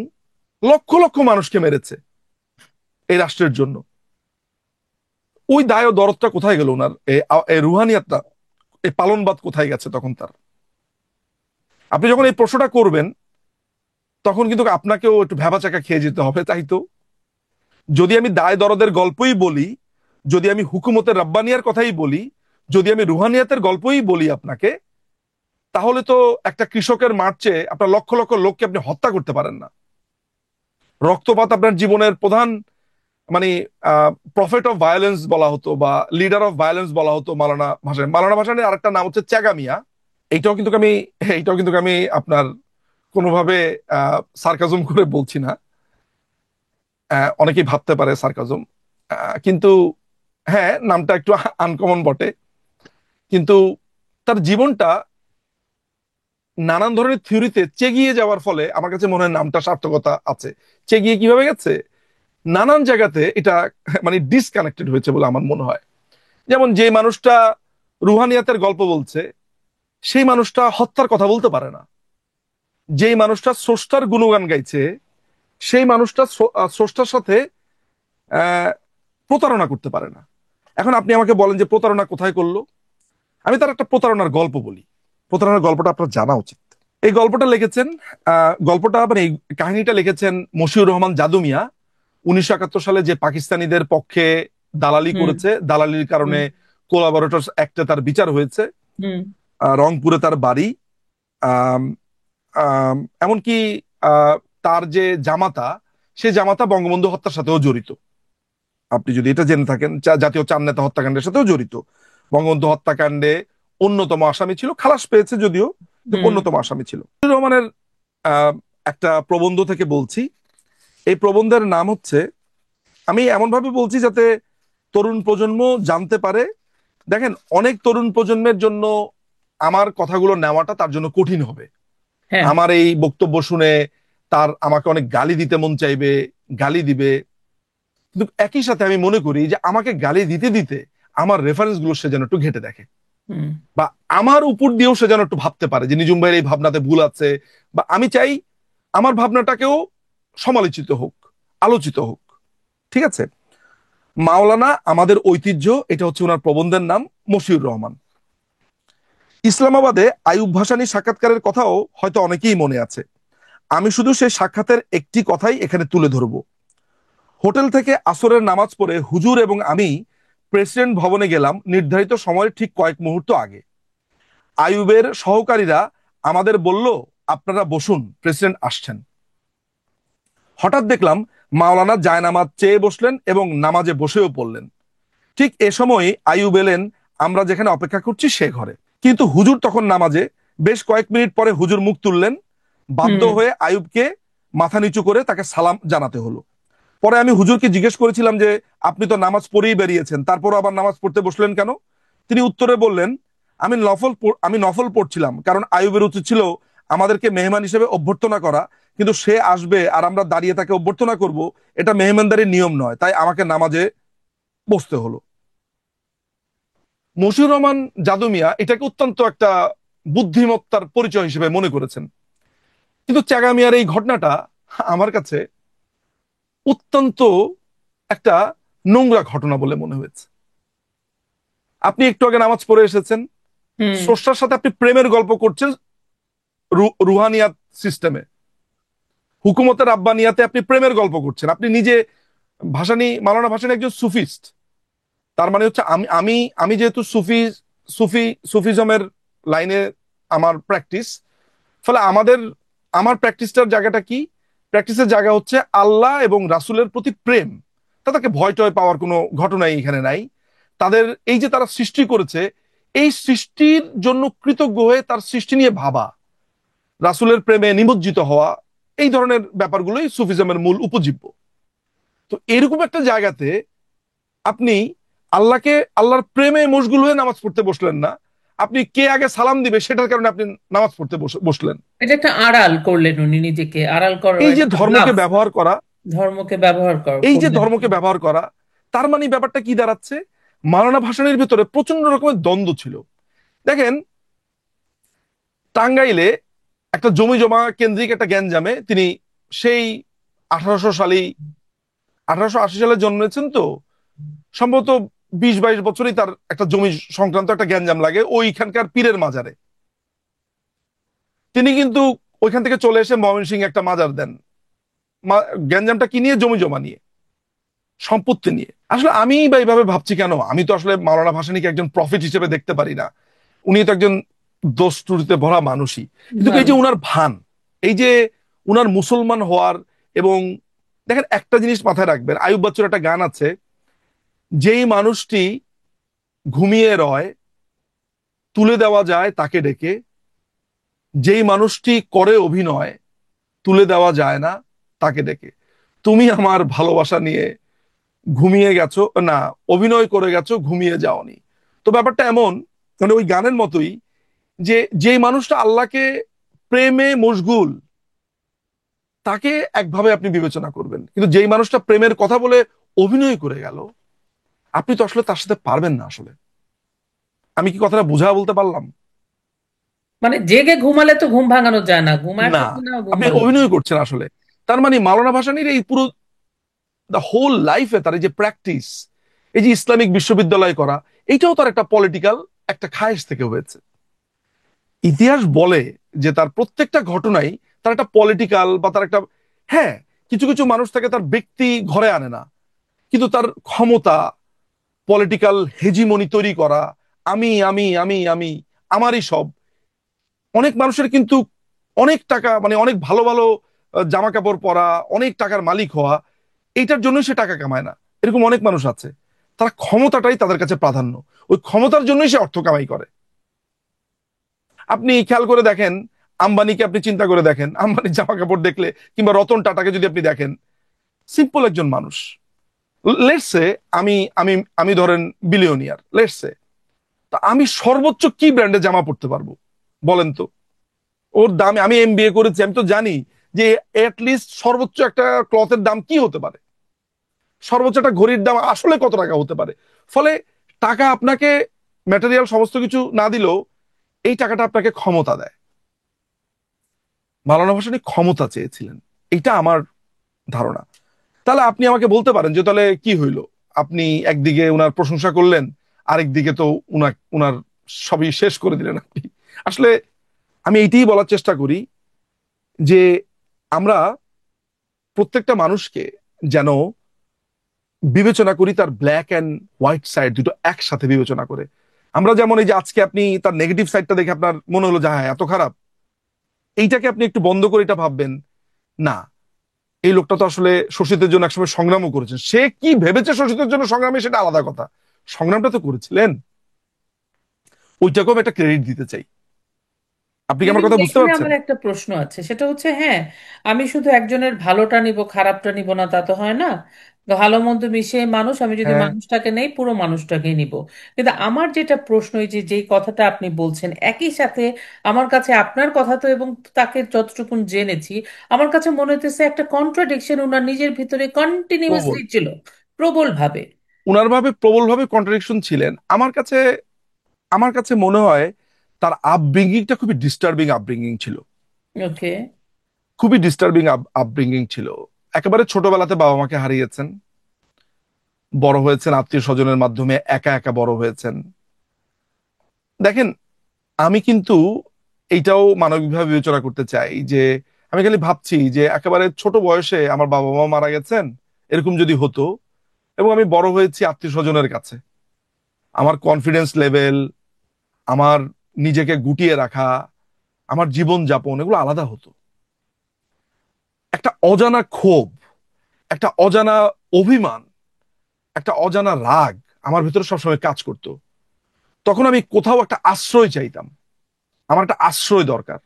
লক্ষ লক্ষ মানুষকে মেরেছে এই রাষ্ট্রের জন্য। ওই দায় ও দরদটা কোথায় গেল ওনার, এই রুহানিয়াতটা, এই পালনবাদ কোথায় গেছে তখন তার? আপনি যখন এই প্রশ্নটা করবেন তখন কিন্তু আপনাকেও একটু ভ্যাবাচাকা খেয়ে যেতে হবে, তাই তো? যদি আমি দায় দরদের গল্পই বলি, যদি আমি হুকুমতের রাব্বানিয়ার কথাই বলি, যদি আমি রুহানিয়াতের গল্পই বলি আপনাকে, তাহলে তো একটা কৃষকের মার্চে আপনার লক্ষ লক্ষ লোককে আপনি হত্যা করতে পারেন না। রক্তপাত আপনার জীবনের প্রধান, মানে প্রফেট অফ ভায়োলেন্স বলা হতো বা লিডার অফ ভায়োলেন্স বলা হতো মাওলানা ভাসানী। মাওলানা ভাসানীর আরেকটা নাম হচ্ছে চ্যাগামিয়া। এইটাও কিন্তু আমি আপনার কোনোভাবে সার্কাজম করে বলছি না। অনেকেই ভাবতে পারে সার্কাজম, কিন্তু হ্যাঁ, নামটা একটু আনকমন বটে। কিন্তু তার জীবনটা নানান ধরনের থিওরিতে চেগিয়ে যাওয়ার ফলে আমার কাছে মনে হয় নামটা সার্থকতা আছে। চেগিয়ে কিভাবে গেছে, নানান জায়গাতে এটা মানে ডিসকানেক্টেড হয়েছে বলে আমার মনে হয়। যেমন যে মানুষটা রুহানিয়াতের গল্প বলছে, সেই মানুষটা হত্যার কথা বলতে পারে না। যেই মানুষটা স্রষ্টার গুণগান গাইছে, সেই মানুষটা স্রষ্টার সাথে আহ প্রতারণা করতে পারে না। এখন আপনি আমাকে বলেন যে প্রতারণা কোথায় করলো। আমি তার একটা প্রতারণার গল্প বলি। প্রতারণার গল্পটা আপনার জানা উচিত। এই গল্পটা লিখেছেন, গল্পটা মানে এই কাহিনীটা লিখেছেন মশিউর রহমান জাদু মিয়া। 1971 সালে যে পাকিস্তানিদের পক্ষে দালালি হুম। করেছে, দালালির কারণে হুম। কোলাবরেটরস অ্যাক্টে তার বিচার হয়েছে। হুম। রংপুরে তার বাড়ি। আম, আম, এমনকি আহ, তার যে জামাতা, সে জামাতা বঙ্গবন্ধু হত্যার সাথেও জড়িত। আপনি যদি এটা জেনে থাকেন, জাতীয় চার নেতা হত্যাকাণ্ডের সাথেও জড়িত। বঙ্গবন্ধু হত্যাকাণ্ডে অন্যতম আসামি ছিল, খালাস পেয়েছে যদিও, কিন্তু হুম। অন্যতম আসামি ছিল। রহমানের আহ, একটা প্রবন্ধ থেকে বলছি। এই প্রবন্ধের নাম হচ্ছে, আমি এমন ভাবে বলছি যাতে তরুণ প্রজন্ম জানতে পারে। দেখেন, অনেক তরুণ প্রজন্মের জন্য আমার কথাগুলো নেওয়াটা তার জন্য কঠিন হবে। হ্যাঁ। আমার এই বক্তব্য শুনে তার আমাকে অনেক গালি দিতে মন চাইবে, গালি দিবে। কিন্তু একই সাথে আমি মনে করি যে আমাকে গালি দিতে দিতে আমার রেফারেন্স গুলো সে যেন একটু ঘেটে দেখে, হুম। বা আমার উপর দিয়েও সে যেন একটু ভাবতে পারে যে নিজুম ভাইয়ের এই ভাবনাতে ভুল আছে। বা আমি চাই আমার ভাবনাটাকেও সমালোচিত হোক, আলোচিত হোক। ঠিক আছে? মাওলানা আমাদের ঐতিহ্য, এটা হচ্ছে ওনার প্রবন্ধের নাম, মশিউর রহমান। ইসলামাবাদে আইয়ুব ভাসানী সাক্ষাৎকারের কথাও হয়তো অনেকেই মনে আছে। আমি শুধু সেই সাক্ষাতের একটি কথাই এখানে তুলে ধরব। হোটেল থেকে আসরের নামাজ পড়ে হুজুর এবং আমি প্রেসিডেন্ট ভবনে গেলাম নির্ধারিত সময়ের ঠিক কয়েক মুহূর্ত আগে। আইয়ুবের সহকারীরা আমাদের বলল, আপনারা বসুন, প্রেসিডেন্ট আসছেন। হঠাৎ দেখলাম মাওলানা জায়নামাজ চেয়ে বসলেন এবং নামাজে বসেও পড়লেন। ঠিক এ সময় আইয়ুব এলেন আমরা যেখানে অপেক্ষা করছি সে ঘরে। কিন্তু হুজুর তখন নামাজে। বেশ কয়েক মিনিট পরে হুজুর মুখ তুললেন। বাধ্য হুম। হয়ে আইয়ুবকে মাথা নিচু করে তাকে সালাম জানাতে হলো। পরে আমি হুজুরকে জিজ্ঞেস করেছিলাম যে আপনি তো নামাজ পড়েই বেরিয়েছেন, তারপরও আবার নামাজ পড়তে বসলেন কেন? তিনি উত্তরে বললেন, আমি নফল পড়ছিলাম, কারণ আইয়ুবের উচিত ছিল আমাদেরকে মেহমান হিসেবে অভ্যর্থনা করা, কিন্তু সে আসবে আর আমরা দাঁড়িয়ে তাকে অভ্যর্থনা করব, এটা মেহমানদারির নিয়ম নয়, তাই আমাকে নামাজে বসতে হলো। মশিউর রহমান জাদু মিয়া এটাকে অত্যন্ত একটা বুদ্ধিমত্তার পরিচয় হিসেবে মনে করেছেন। কিন্তু চ্যাগা মিয়ার এই ঘটনাটা আমার কাছে অত্যন্ত একটা নোংরা ঘটনা বলে মনে হয়েছে। আপনি একটু আগে নামাজ পড়ে এসেছেন, হুম। স্রষ্টার সাথে আপনি প্রেমের গল্প করছেন রুহানিয়াত সিস্টেমে। হুকুমতের আব্বানিয়াতে আপনি প্রেমের গল্প করছেন। আপনি নিজে মাওলানা ভাসানী একজন সুফিস্ট। তার মানে হচ্ছে আমি আমি আমি যেহেতু সুফিজমের লাইনে আমার প্র্যাকটিস, ফলে আমার প্র্যাকটিসটার জায়গাটা কি? প্র্যাকটিসের জায়গা হচ্ছে আল্লাহ এবং রাসূলের প্রতি প্রেম। তাদেরকে ভয় টয় পাওয়ার কোনো ঘটনাই এখানে নাই। তাদের এই যে তারা সৃষ্টি করেছে, এই সৃষ্টির জন্য কৃতজ্ঞ হয়ে তার সৃষ্টি নিয়ে ভাবা, রাসূলের প্রেমে নিমজ্জিত হওয়া, এই ধরনের ব্যাপারগুলোই সুফিজমের মূল উপজীব্য। তো এরকম একটা জায়গাতে আপনি আল্লাহর প্রেমে মশগুল হয়ে নামাজ পড়তে বসলেন না। আপনি কে আগে সালাম দিবে সেটার কারণে আপনি নামাজ পড়তে বসলেন। এটা একটা আড়াল করলেন, উনি নিজেকে আড়াল করার এই যে একটা ধর্মকে ব্লাফ। ব্যবহার করা, ধর্মকে ব্যবহার এই যে করলেন। ধর্মকে ব্যবহার করা, তার মানে ব্যাপারটা কি দাঁড়াচ্ছে? মাওলানা ভাসানীর ভিতরে প্রচন্ড রকমের দ্বন্দ্ব ছিল। দেখেন, টাঙ্গাইলে একটা জমি জমা কেন্দ্রিক একটা গ্যাঞ্জামে তিনি সেই 1800 সালেই, 1880 সালে জন্মেছেন তো, সম্ভবত 20-22 বছরই তার একটা জমি সংক্রান্ত একটা গ্যাঞ্জাম লাগে ওইখানকার পীরের মাজারে। তিনি কিন্তু ওইখান থেকে চলে এসে ময়মনসিংহে একটা মাজার দেন। গ্যাঞ্জামটা কি নিয়ে? জমি জমা নিয়ে, সম্পত্তি নিয়ে। আসলে আমি বা এইভাবে ভাবছি কেন? আমি তো আসলে মাওলানা ভাসানীকে একজন প্রফিট হিসেবে দেখতে পারি না। উনি তো একজন দোষ ত্রুটিতে ভরা মানুষই। কিন্তু এই যে মানুষ। উনার ভান, এই যে উনার মুসলমান হওয়ার, এবং দেখেন একটা জিনিস মাথায় রাখবেন, আয়ুব বাচ্চুর একটা গান আছে, যেই মানুষটি ঘুমিয়ে রয় তুলে দেওয়া যায় তাকে ডেকে, যেই মানুষটি করে অভিনয় তুলে দেওয়া যায় না তাকে ডেকে। তুমি আমার ভালোবাসা নিয়ে ঘুমিয়ে গেছো, না, অভিনয় করে গেছো, ঘুমিয়ে যাওনি। তো ব্যাপারটা এমন, মানে ওই গানের মতোই, যে যেই মানুষটা আল্লাহকে প্রেমে মশগুল, তাকে একভাবে আপনি বিবেচনা করবেন, কিন্তু যেই মানুষটা প্রেমের কথা বলে অভিনয় করে গেল, আপনি তো আসলে তার সাথে পারবেন না আসলে। আমি কি কথাটা বুঝা বলতে পারলাম? মানে জেগে ঘুমালে তো ঘুম ভাঙানো যায় না, ঘুমায় না, থাকলে না ঘুম আপনি ভাঙানো অভিনয় যায়। করছেন আসলে। তার মানে মাওলানা ভাসানীর এই পুরো দ্য হোল লাইফে তার এই যে প্র্যাকটিস, এই যে ইসলামিক বিশ্ববিদ্যালয় করা, এইটাও তার একটা পলিটিক্যাল একটা খায়েশ থেকে হয়েছে। ইতিহাস বলে যে তার প্রত্যেকটা ঘটনাই তার একটা পলিটিক্যাল বা তার একটা, হ্যাঁ, কিছু কিছু মানুষ থাকে তার ব্যক্তি ঘরে আনে না, কিন্তু তার ক্ষমতা, পলিটিক্যাল হেজিমনি তৈরি করা, আমি আমি আমি আমি, আমারই সব। অনেক মানুষের কিন্তু অনেক টাকা, মানে অনেক ভালো ভালো জামা কাপড় পরা, অনেক টাকার মালিক হওয়া, এইটার জন্যই সে টাকা কামায় না। এরকম অনেক মানুষ আছে, তারা ক্ষমতাটাই তাদের কাছে প্রাধান্য, ওই ক্ষমতার জন্যই সে অর্থ কামাই করে। আপনি খেয়াল করে দেখেন, আম্বানিকে আপনি চিন্তা করে দেখেন, আম্বানির জামা কাপড় দেখলে, কিংবা রতন টাটাকে যদি আপনি দেখেন, সিম্পল একজন মানুষ। লেটস সে আমি আমি আমি ধরেন বিলিয়নিয়ার, লেটস সে, তা আমি সর্বোচ্চ কি ব্র্যান্ডে জামা পড়তে পারবো বলেন তো? ওর দামে, আমি এমবিএ করেছি, আমি তো জানি যে লিস্ট সর্বোচ্চ একটা ক্লথের দাম কি হতে পারে, সর্বোচ্চ একটা ঘড়ির দাম আসলে কত টাকা হতে পারে। ফলে টাকা আপনাকে ম্যাটেরিয়াল সমস্ত কিছু না দিলেও এই টাকাটা আপনাকে ক্ষমতা দেয়। মাওলানা ভাসানী ক্ষমতা চেয়েছিলেন, এইটা আমার ধারণা। তাহলে আপনি আমাকে বলতে পারেন যে তাহলে কি হইলো? আপনি একদিকে উনার প্রশংসা করলেন, আরেক দিকে তো উনার সবই শেষ করে দিলেন আপনি। আসলে আমি এইটাই বলার চেষ্টা করি যে আমরা প্রত্যেকটা মানুষকে যেন বিবেচনা করি তার ব্ল্যাক অ্যান্ড হোয়াইট সাইড দুটো একসাথে বিবেচনা করে। আমরা যেমন এই যে আজকে আপনি তার নেগেটিভ সাইডটা দেখে আপনার মনে হলো যে হ্যাঁ এত খারাপ, এইটাকে আপনি একটু বন্ধ করে এটা ভাববেন, না, এই লোকটা তো আসলে শোষিতের জন্য একসময় সংগ্রামও করেছেন। সে কি ভেবেছে শোষিতের জন্য সংগ্রামে, সেটা আলাদা কথা, সংগ্রামটা তো করেছিলেন। ওইটাকেও আমি একটা ক্রেডিট দিতে চাই। আপনি কি আমার কিন্তু কথা বুঝতে এখানে পারছেন? আমার একটা প্রশ্ন আছে, সেটা হচ্ছে হ্যাঁ, আমি শুধু একজনের ভালোটা নিব খারাপটা নিব না তা তো হয় না। ভালো মন্দ মিশিয়ে মানুষ, আমি যদি হ্যাঁ, মানুষটাকে নেই পুরো মানুষটাকেই নিব। কিন্তু আমার যেটা প্রশ্ন, এই যে যেই কথাটা আপনি বলছেন একই সাথে আমার কাছে আপনার কথা তো, এবং তাকে যতটুকুন জেনেছি আমার কাছে মনে হতেছে একটা কন্ট্রাডিকশন ওনার নিজের ভিতরে প্রবল। কন্টিনিউয়াসলি ছিল, প্রবল ভাবে। উনার ভাবে প্রবলভাবে কন্ট্রাডিকশন ছিলেন। আমার কাছে মনে হয় তার আপব্রিঙ্গিংটা খুবই ডিস্টার্বিং আপব্রিঙ্গিং ছিল। ওকে। খুবই ডিস্টার্বিং আপব্রিঙ্গিং ছিল। একেবারে ছোটবেলাতে বাবা মাকে হারিয়েছেন, বড় হয়েছেন আত্মীয় স্বজনের মাধ্যমে, একা একা বড় হয়েছেন। দেখেন, আমি কিন্তু এইটাও মানবিকভাবে বিবেচনা করতে চাই যে আমি খালি ভাবছি যে একেবারে ছোট বয়সে আমার বাবা মা মারা গেছেন, এরকম যদি হতো, এবং আমি বড় হয়েছি আত্মীয় স্বজনের কাছে, আমার কনফিডেন্স লেভেল, আমার নিজেকে গুটিয়ে রাখা, আমার জীবন যাপন, এগুলো আলাদা হতো। একটা অজানা ক্ষোভ, একটা অজানা অভিমান, একটা অজানা রাগ আমার ভিতরে সবসময় কাজ করতো। তখন আমি কোথাও একটা আশ্রয় চাইতাম, আমার একটা আশ্রয় দরকার।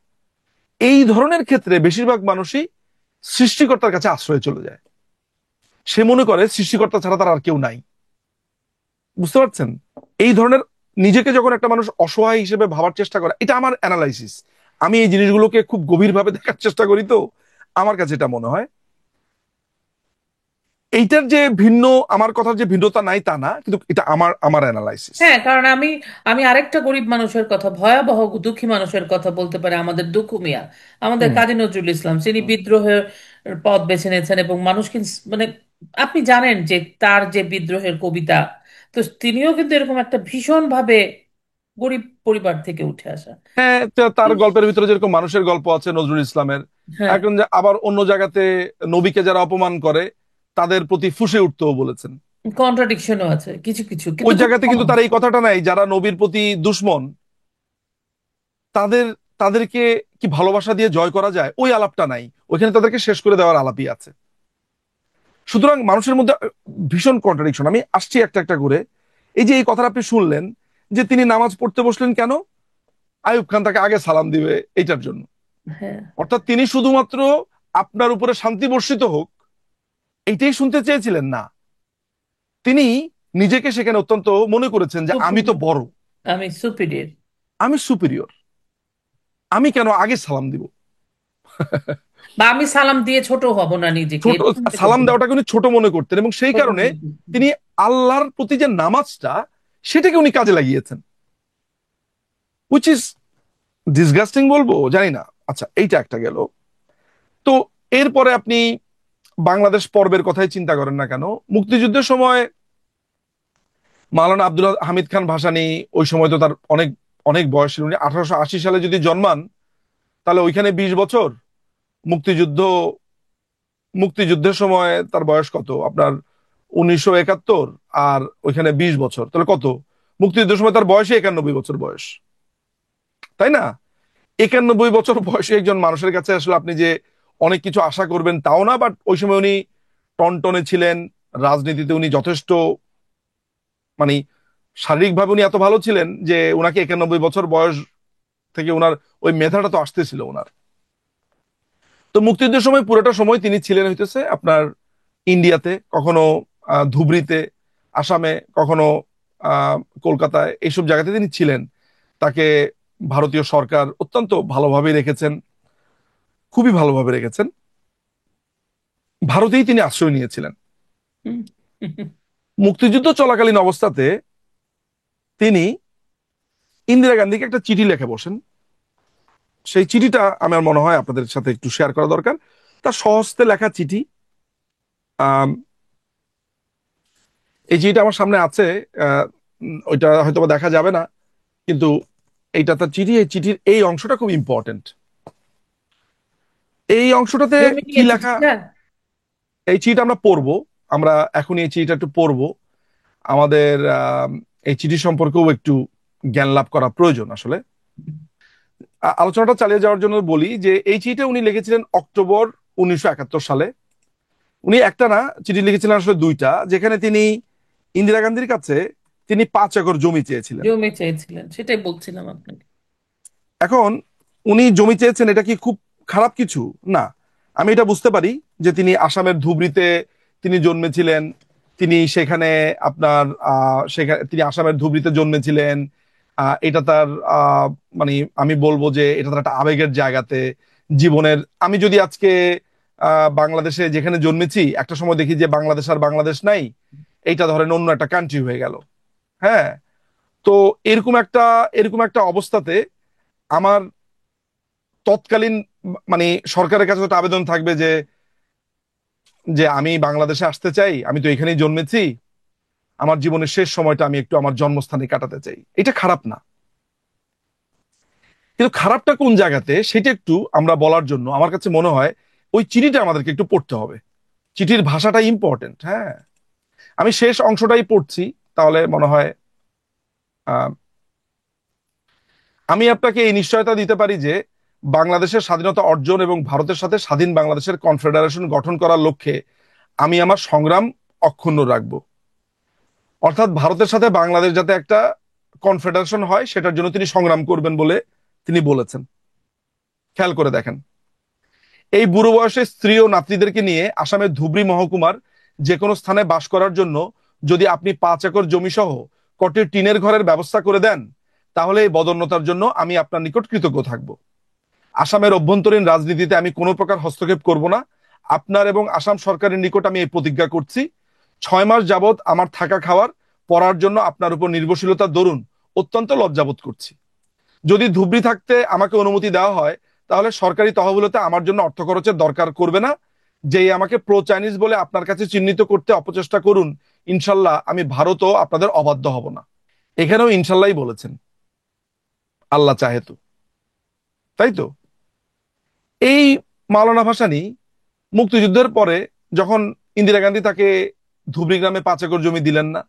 এই ধরনের ক্ষেত্রে বেশিরভাগ মানুষই সৃষ্টিকর্তার কাছে আশ্রয় চলে যায়। সে মনে করে সৃষ্টিকর্তা ছাড়া তার আর কেউ নাই। বুঝতে পারছেন? এই ধরনের নিজেকে যখন একটা মানুষ অসহায় হিসেবে ভাবার চেষ্টা করে, এটা আমার অ্যানালাইসিস, আমি এই জিনিসগুলোকে খুব গভীরভাবে দেখার চেষ্টা করি, তো আমার কাছে এটা মনে হয়। এইটার যে ভিন্ন, আমার কথার যে ভিন্নতা নাই তা না, কিন্তু এটা আমার অ্যানালাইসিস। হ্যাঁ, কারণ আমি আমি আরেকটা গরিব মানুষের কথা, ভয়াবহ দুঃখী মানুষের কথা বলতে পারে, আমাদের দুঃখু মিয়া, আমাদের হুম। কাজী নজরুল ইসলাম। তিনি হুম। বিদ্রোহের পথ বেছে নিয়েছেন এবং মানুষকে মানে আপনি জানেন যে তার যে বিদ্রোহের কবিতা, তো তিনিও কিন্তু এরকম একটা ভীষণ ভাবে গরিব পরিবার থেকে উঠে আসা। হ্যাঁ, তার গল্পের ভিতরে যেরকম মানুষের গল্প আছে নজরুল ইসলামের, হ্যাঁ, এখন যে আবার অন্য জায়গাতে নবীকে যারা অপমান করে তাদের প্রতি ফুঁসে উঠতেও বলেছেন। কন্ট্রাডিকশনও আছে কিছু কিছু, কিন্তু ওই খুব জায়গাতে কম। কিন্তু তার এই কথাটা নাই, যারা নবীর প্রতি দুশ্মন তাদের তাদেরকে কি ভালোবাসা দিয়ে জয় করা যায়, ওই আলাপটা নাই। ওইখানে তাদেরকে শেষ করে দেওয়ার আলাপই আছে। সুতরাং মানুষের মধ্যে ভীষণ কন্ট্রাডিকশন। আমি আসছি একটা একটা করে। এই যে এই কথাটা আপনি শুনলেন, যে তিনি নামাজ পড়তে বসলেন কেন, আইয়ুব খান তাকে আগে সালাম দিবে এইটার জন্য। হ্যাঁ, অর্থাৎ তিনি শুধুমাত্র আপনার উপরে শান্তি বর্ষিত হোক এইটাই শুনতে চেয়েছিলেন না, তিনি নিজেকে সেখানে অত্যন্ত মনে করেছেন যে আমি তো সুপিরিয়র। বড়, আমি সুপিরিয়র। আমি সুপিরিয়র, আমি কেন আগে সালাম দিব। বা আমি সালাম দিয়ে ছোট হব না নিজেকে, ছোট, এটা মনে সালাম করতেন। দেওয়াটাকে উনি ছোট মনে করতেন, এবং সেই ছোট কারণে মনে করতেন। তিনি আল্লাহর প্রতি যে নামাজটা সেটাকে উনি কাজে লাগিয়েছেন, উইচ ইজ ডিসগাস্টিং বলবো জানি না। আচ্ছা, এইটা একটা গেল। তো এরপরে আপনি বাংলাদেশ পর্বের কথাই চিন্তা করেন না কেন, মুক্তিযুদ্ধের সময় মাওলানা আব্দুল হামিদ খান ভাসানী, ওই সময় তো তার অনেক অনেক বয়স ছিল, উনি 1880 সালে যদি জন্মান তাহলে ওইখানে 20 বছর, মুক্তিযুদ্ধ মুক্তিযুদ্ধের সময় তার বয়স কত আপনার, 1971, আর ওইখানে 20 বছর, তাহলে কত, মুক্তিযুদ্ধের সময় তার বয়সে 91 বছর বয়স, তাই না? 91 বছর বয়সী একজন মানুষের কাছে আসলে আপনি যে অনেক কিছু আশা করবেন তাও না, বাট ওই সময় উনি টনটনে ছিলেন। রাজনীতিতে উনি যথেষ্ট, মানে শারীরিকভাবে উনি এত ভালো ছিলেন যে উনাকে 91 বছর বয়স থেকে উনার ওই মেধাটা তো আসতেছিল উনার। তো মুক্তিযুদ্ধের সময় পুরোটা সময় তিনি ছিলেন হইতেছে আপনার ইন্ডিয়াতে, কখনো ধুবড়িতে, আসামে, কখনো আহ কলকাতায়, এইসব জায়গাতে তিনি ছিলেন। তাকে ভারতীয় সরকার অত্যন্ত ভালোভাবে রেখেছেন, খুবই ভালোভাবে রেখেছেন। ভারতেই তিনি আশ্রয় নিয়েছিলেন। হুম। মুক্তিযুদ্ধ চলাকালীন অবস্থাতে তিনি ইন্দিরা গান্ধীকে একটা চিঠি লিখে বসেন। সেই চিঠিটা আমার মনে হয় আপনাদের সাথে একটু শেয়ার করা দরকার। তার স্বহস্তে লেখা চিঠি। আম, এই চিঠিটা আমার সামনে আছে। ওইটা হয়তো বা দেখা যাবে না, কিন্তু এইটা তার চিঠি। এই চিঠির এই অংশটা খুব ইম্পর্টেন্ট। এই অংশটাতে জমি কি নিয়ে লেখা, চিঠিটা? এই চিঠিটা আমরা পড়বো। আমরা এখন এই চিঠিটা একটু পড়বো। আমাদের এই চিঠি সম্পর্কেও একটু জ্ঞান লাভ করা প্রয়োজন আসলে। আলোচনাটা চালিয়ে যাওয়ার জন্য বলি যে এই চিঠিটা উনি লিখেছিলেন অক্টোবর 1971 সালে। উনি একটা না, চিঠি লিখেছিলেন আসলে দুইটা, যেখানে তিনি ইন্দিরা গান্ধীর কাছে তিনি 5 একর জমি চেয়েছিলেন। জমি চেয়েছিলেন, সেটাই বলছিলাম আপনাকে। এখন উনি জমি চেয়েছেন, এটা কি খুব খারাপ কিছু? না, আমি এটা বুঝতে পারি যে তিনি আসামের ধুবড়িতে তিনি জন্মেছিলেন। তিনি সেখানে আপনার সেখানে তিনি আসামের ধুবড়িতে জন্মেছিলেন। এটা তার মানে আমি বলবো যে এটা তার একটা আবেগের জায়গাতে জীবনের। আমি যদি আজকে বাংলাদেশে যেখানে জন্মেছি, একটা সময় দেখি যে বাংলাদেশ আর বাংলাদেশ নাই, এইটা ধরেন অন্য একটা কান্ট্রি হয়ে গেল। হ্যাঁ, তো এরকম একটা এরকম একটা অবস্থাতে আমার তৎকালীন মানে সরকারের কাছে একটা আবেদন থাকবে যে যে আমি বাংলাদেশে আসতে চাই, আমি তো এখানেই জন্মেছি, আমার জীবনের শেষ সময়টা আমি একটু আমার জন্মস্থানে কাটাতে চাই। এটা খারাপ না, কিন্তু খারাপটা কোন জায়গাতে সেটা একটু আমরা বলার জন্য আমার কাছে মনে হয় ওই চিঠিটা আমাদেরকে একটু পড়তে হবে। চিঠির ভাষাটা ইম্পর্টেন্ট। হ্যাঁ, আমি শেষ অংশটাই পড়ছি, তাহলে মনে হয় আহ, আমি আপনাকে এই নিশ্চয়তা দিতে পারি যে বাংলাদেশের স্বাধীনতা অর্জন এবং ভারতের সাথে স্বাধীন বাংলাদেশের কনফেডারেশন গঠন করার লক্ষ্যে আমি আমার সংগ্রাম অক্ষুণ্ণ রাখব। অর্থাৎ ভারতের সাথে বাংলাদেশ যাতে একটা কনফেডারেশন হয় সেটার জন্য তিনি সংগ্রাম করবেন বলে তিনি বলেছেন। খেয়াল করে দেখেন, এই বুড়ো বয়সে স্ত্রী ও নাতনিদেরকে নিয়ে আসামের ধুবড়ী মহকুমার যে কোনো স্থানে বাস করার জন্য যদি আপনি 5 একর জমি সহ কটি টিনের ঘরের ব্যবস্থা করে দেন, তাহলে এই বদন্যতার জন্য আমি আপনার নিকট কৃতজ্ঞ থাকব। আসামের অভ্যন্তরীণ রাজনীতিতে আমি কোনো প্রকার হস্তক্ষেপ করব না। আপনার এবং আসাম সরকারের নিকট আমি এই প্রতিজ্ঞা করছি। 6 মাস যাবৎ আমার থাকা খাওয়ার পড়ার জন্য আপনার উপর নির্ভরশীলতার দরুন অত্যন্ত লজ্জাবোধ করছি। যদি ধুবড়ি থাকতে আমাকে অনুমতি দেওয়া হয়, তাহলে সরকারি তহবিলতে আমার জন্য অর্থ খরচের দরকার করবে না। যেই আমাকে প্রো চাইনিজ বলে আপনার কাছে চিহ্নিত করতে অপচেষ্টা করুন, ইনশাল্লাহ আমি ভারতও আপনাদের অবাধ্য হব না। এখানেও ইনশাল্লাহই বলেছেন। আল্লাহ চাহে তো, তাই তো? এই মাওলানা ভাসানী মুক্তিযুদ্ধের পরে যখন ইন্দিরা গান্ধী তাকে ধুবড়ী গ্রামে 5 একর জমি দিলেন না,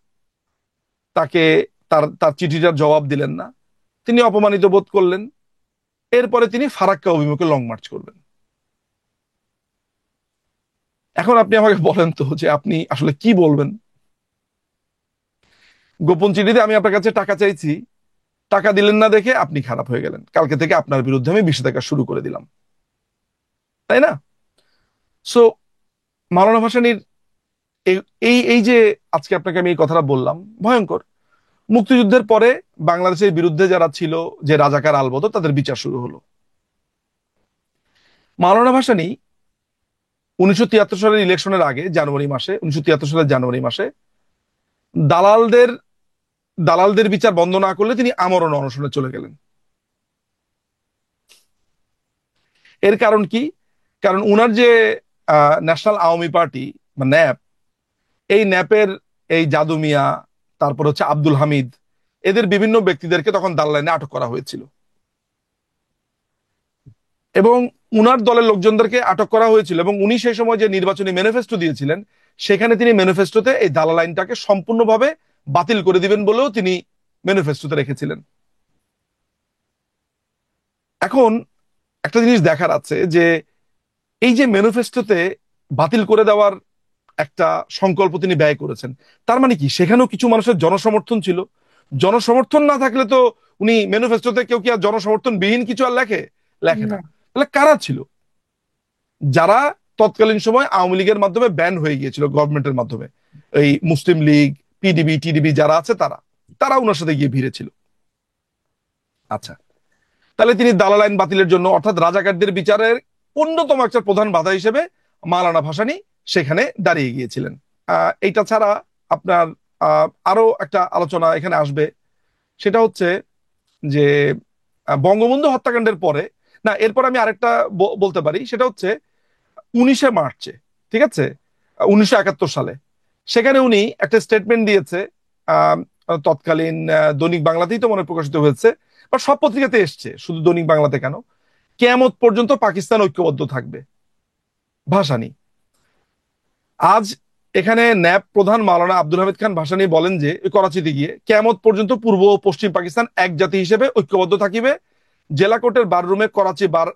তাকে তার তার চিঠিটার জবাব দিলেন না, তিনি অপমানিত বোধ করলেন। এরপরে তিনি ফারাক্কা অভিমুখে লং মার্চ করবেন। এখন আপনি আমাকে বলেন তো যে আপনি আসলে কি বলবেন। গোপন চিঠিতে আমি আপনার কাছে টাকা চাইছি, টাকা দিলেন না দেখে আপনি খারাপ হয়ে গেলেন, কালকে থেকে আপনার বিরুদ্ধে আমি বিষোদ্গার শুরু করে দিলাম, তাই না? সো মাওলানা ভাসানীর এই এই এই যে আজকে আপনাকে আমি এই কথাটা বললাম, ভয়ঙ্কর। মুক্তিযুদ্ধের পরে বাংলাদেশের বিরুদ্ধে যারা ছিল, যে রাজাকার আলবদর, তাদের বিচার শুরু হলো। মাওলানা ভাসানী 1973 সালের ইলেকশনের আগে জানুয়ারি মাসে, 1973 সালের জানুয়ারি মাসে দালালদের দালালদের বিচার বন্ধ না করলে তিনি আমরণ অনশনে চলে গেলেন। এর কারণ কি? কারণ উনার যে ন্যাশনাল আওয়ামী পার্টি বা ন্যাপ, এই ন্যাপের এই জাদু মিয়া, তারপর হচ্ছে আব্দুল হামিদ, এদের বিভিন্ন ব্যক্তিদেরকে তখন দালাল লাইনে আটক করা হয়েছিল। এবং উনার দলের লোকজনদেরকে আটক করা হয়েছিল, এবং উনি সেই সময় যে নির্বাচনী ম্যানিফেস্টো দিয়েছিলেন, সেখানে তিনি ম্যানিফেস্টোতে এই দালাল আইনটাকে সম্পূর্ণভাবে বাতিল করে দিবেন বলেও তিনি ম্যানিফেস্টোতে রেখেছিলেন। এখন একটা জিনিস দেখার আছে যে এই যে ম্যানিফেস্টোতে বাতিল করে দেওয়ার একটা সংকল্প তিনি ব্যয় করেছেন, তার মানে কি সেখানেও কিছু মানুষের জনসমর্থন ছিল? জনসমর্থন না থাকলে তো উনি ম্যানিফেস্টোতে, কেউ কি আর জনসমর্থন বিহীন কিছু আর লেখে? লেখে না। না। তাহলে কারা ছিল যারা তৎকালীন সময় আওয়ামী লীগের মাধ্যমে ব্যান হয়ে গিয়েছিল, গভর্নমেন্টের মাধ্যমে? এই মুসলিম লীগ, পিডিবি টিডিবি যারা আছে, তারা তারা ওনার সাথে গিয়ে ভিড়েছিল। আচ্ছা, তাহলে তিনি দালাল আইন বাতিলের জন্য, অর্থাৎ রাজাকারদের বিচারের অন্যতম একটা প্রধান বাধা হিসেবে মাওলানা ভাসানী সেখানে দাঁড়িয়ে গিয়েছিলেন। এইটা ছাড়া আপনার আরো একটা আলোচনা এখানে আসবে। সেটা হচ্ছে যে বঙ্গবন্ধু হত্যাকাণ্ডের পরে, না এরপর আমি আরেকটা বলতে পারি, সেটা হচ্ছে 19শে মার্চে, ঠিক আছে, 1971 সালে, সেখানে উনি একটা স্টেটমেন্ট দিয়েছে। আহ, তৎকালীন দৈনিক বাংলাতেই তো মনে হয় প্রকাশিত হয়েছে, বা সব পত্রিকাতে এসছে, শুধু দৈনিক বাংলাতে কেন, কিয়ামত পর্যন্ত পাকিস্তান ঐক্যবদ্ধ থাকবে। ভাসানী আজ এখানে ন্যাপ প্রধান মাওলানা আব্দুল হামিদ খান ভাসানী বলেন যে ওই করাচিতে গিয়ে, কিয়ামত পর্যন্ত পূর্ব ও পশ্চিম পাকিস্তান এক জাতি হিসেবে ঐক্যবদ্ধ থাকিবে। জেলা কোর্টের বাররুমে করাচি বার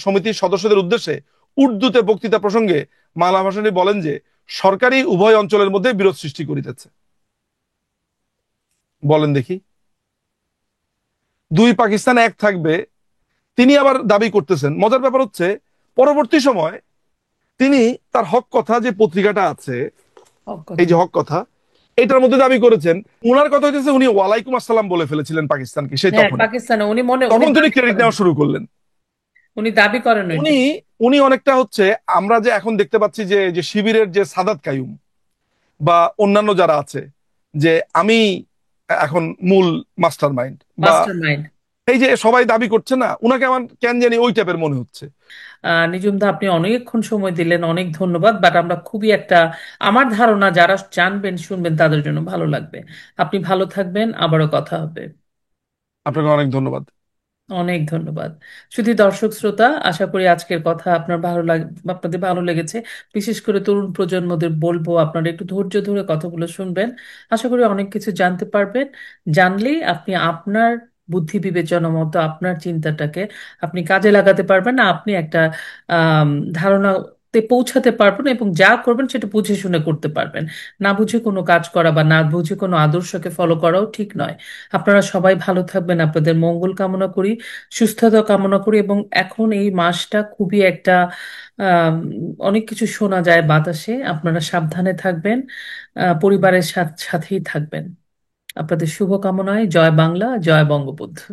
সমিতির সদস্যদের উদ্দেশ্যে উর্দুতে বক্তৃতা প্রসঙ্গে মাওলানা ভাসানী বলেন যে সরকারি উভয় অঞ্চলের মধ্যে বিরোধ সৃষ্টি করিতেছে। বলেন দেখি, দুই পাকিস্তান এক থাকবে তিনি আবার দাবি করতেছেন। মজার ব্যাপার হচ্ছে, পরবর্তী সময় তিনি তার হক কথা যে পত্রিকাটা আছে, হক এই কথা। যে হক কথা, এটার মধ্যে দাবি করেছেন, উনার কথা হচ্ছে উনি ওয়ালাইকুম আসসালাম বলে ফেলেছিলেন পাকিস্তানকে সেই হ্যাঁ, তখনই। পাকিস্তানে উনি তখন তিনি দাবি ক্রেডিট করেন। নেওয়া শুরু করলেন। উনি দাবি করেন উনি ওইটাই। উনি অনেকটা হচ্ছে, আমরা যে এখন দেখতে পাচ্ছি যে যে শিবিরের যে সাদাত কায়ুম বা অন্যান্য যারা আছে, যে আমি এখন মূল মাস্টার মাইন্ড, বা মাস্টার মাইন্ড। এই যে সবাই দাবি করছে না, উনাকে আমার কেন জানি ওই টাইপের মনে হচ্ছে। নিজুম দা, আপনি অনেকক্ষণ সময় দিলেন, অনেক ধন্যবাদ। বাট আমরা খুবই একটা, আমার ধারণা যারা জানবেন শুনবেন তাদের জন্য ভালো লাগবে। আপনি ভালো থাকবেন, আবারও কথা হবে। আপনাকে অনেক ধন্যবাদ। অনেক ধন্যবাদ। শুধু দর্শক শ্রোতা, আশা করি আজকের কথা আপনাদের ভালো লেগেছে। বিশেষ করে তরুণ প্রজন্মদের বলবো আপনারা একটু ধৈর্য ধরে কথাগুলো শুনবেন। আশা করি অনেক কিছু জানতে পারবেন। জানলেই আপনি আপনার বুদ্ধি বিবেচনা মতো আপনার চিন্তাটাকে আপনি কাজে লাগাতে পারবেন, আপনি একটা আহ ধারণাতে পৌঁছাতে পারবেন, এবং যা করবেন সেটা বুঝে শুনে করতে পারবেন। না বুঝে কোনো কাজ করা বা না বুঝে কোনো আদর্শকে ফলো করাও ঠিক নয়। আপনারা সবাই ভালো থাকবেন, আপনাদের মঙ্গল কামনা করি, সুস্থতা কামনা করি। এবং এখন এই মাসটা খুবই একটা আম, অনেক কিছু শোনা যায় বাতাসে, আপনারা সাবধানে থাকবেন, পরিবারের সাথেই থাকবেন। আপনাদের শুভকামনায়, জয় বাংলা, জয় বঙ্গবন্ধু।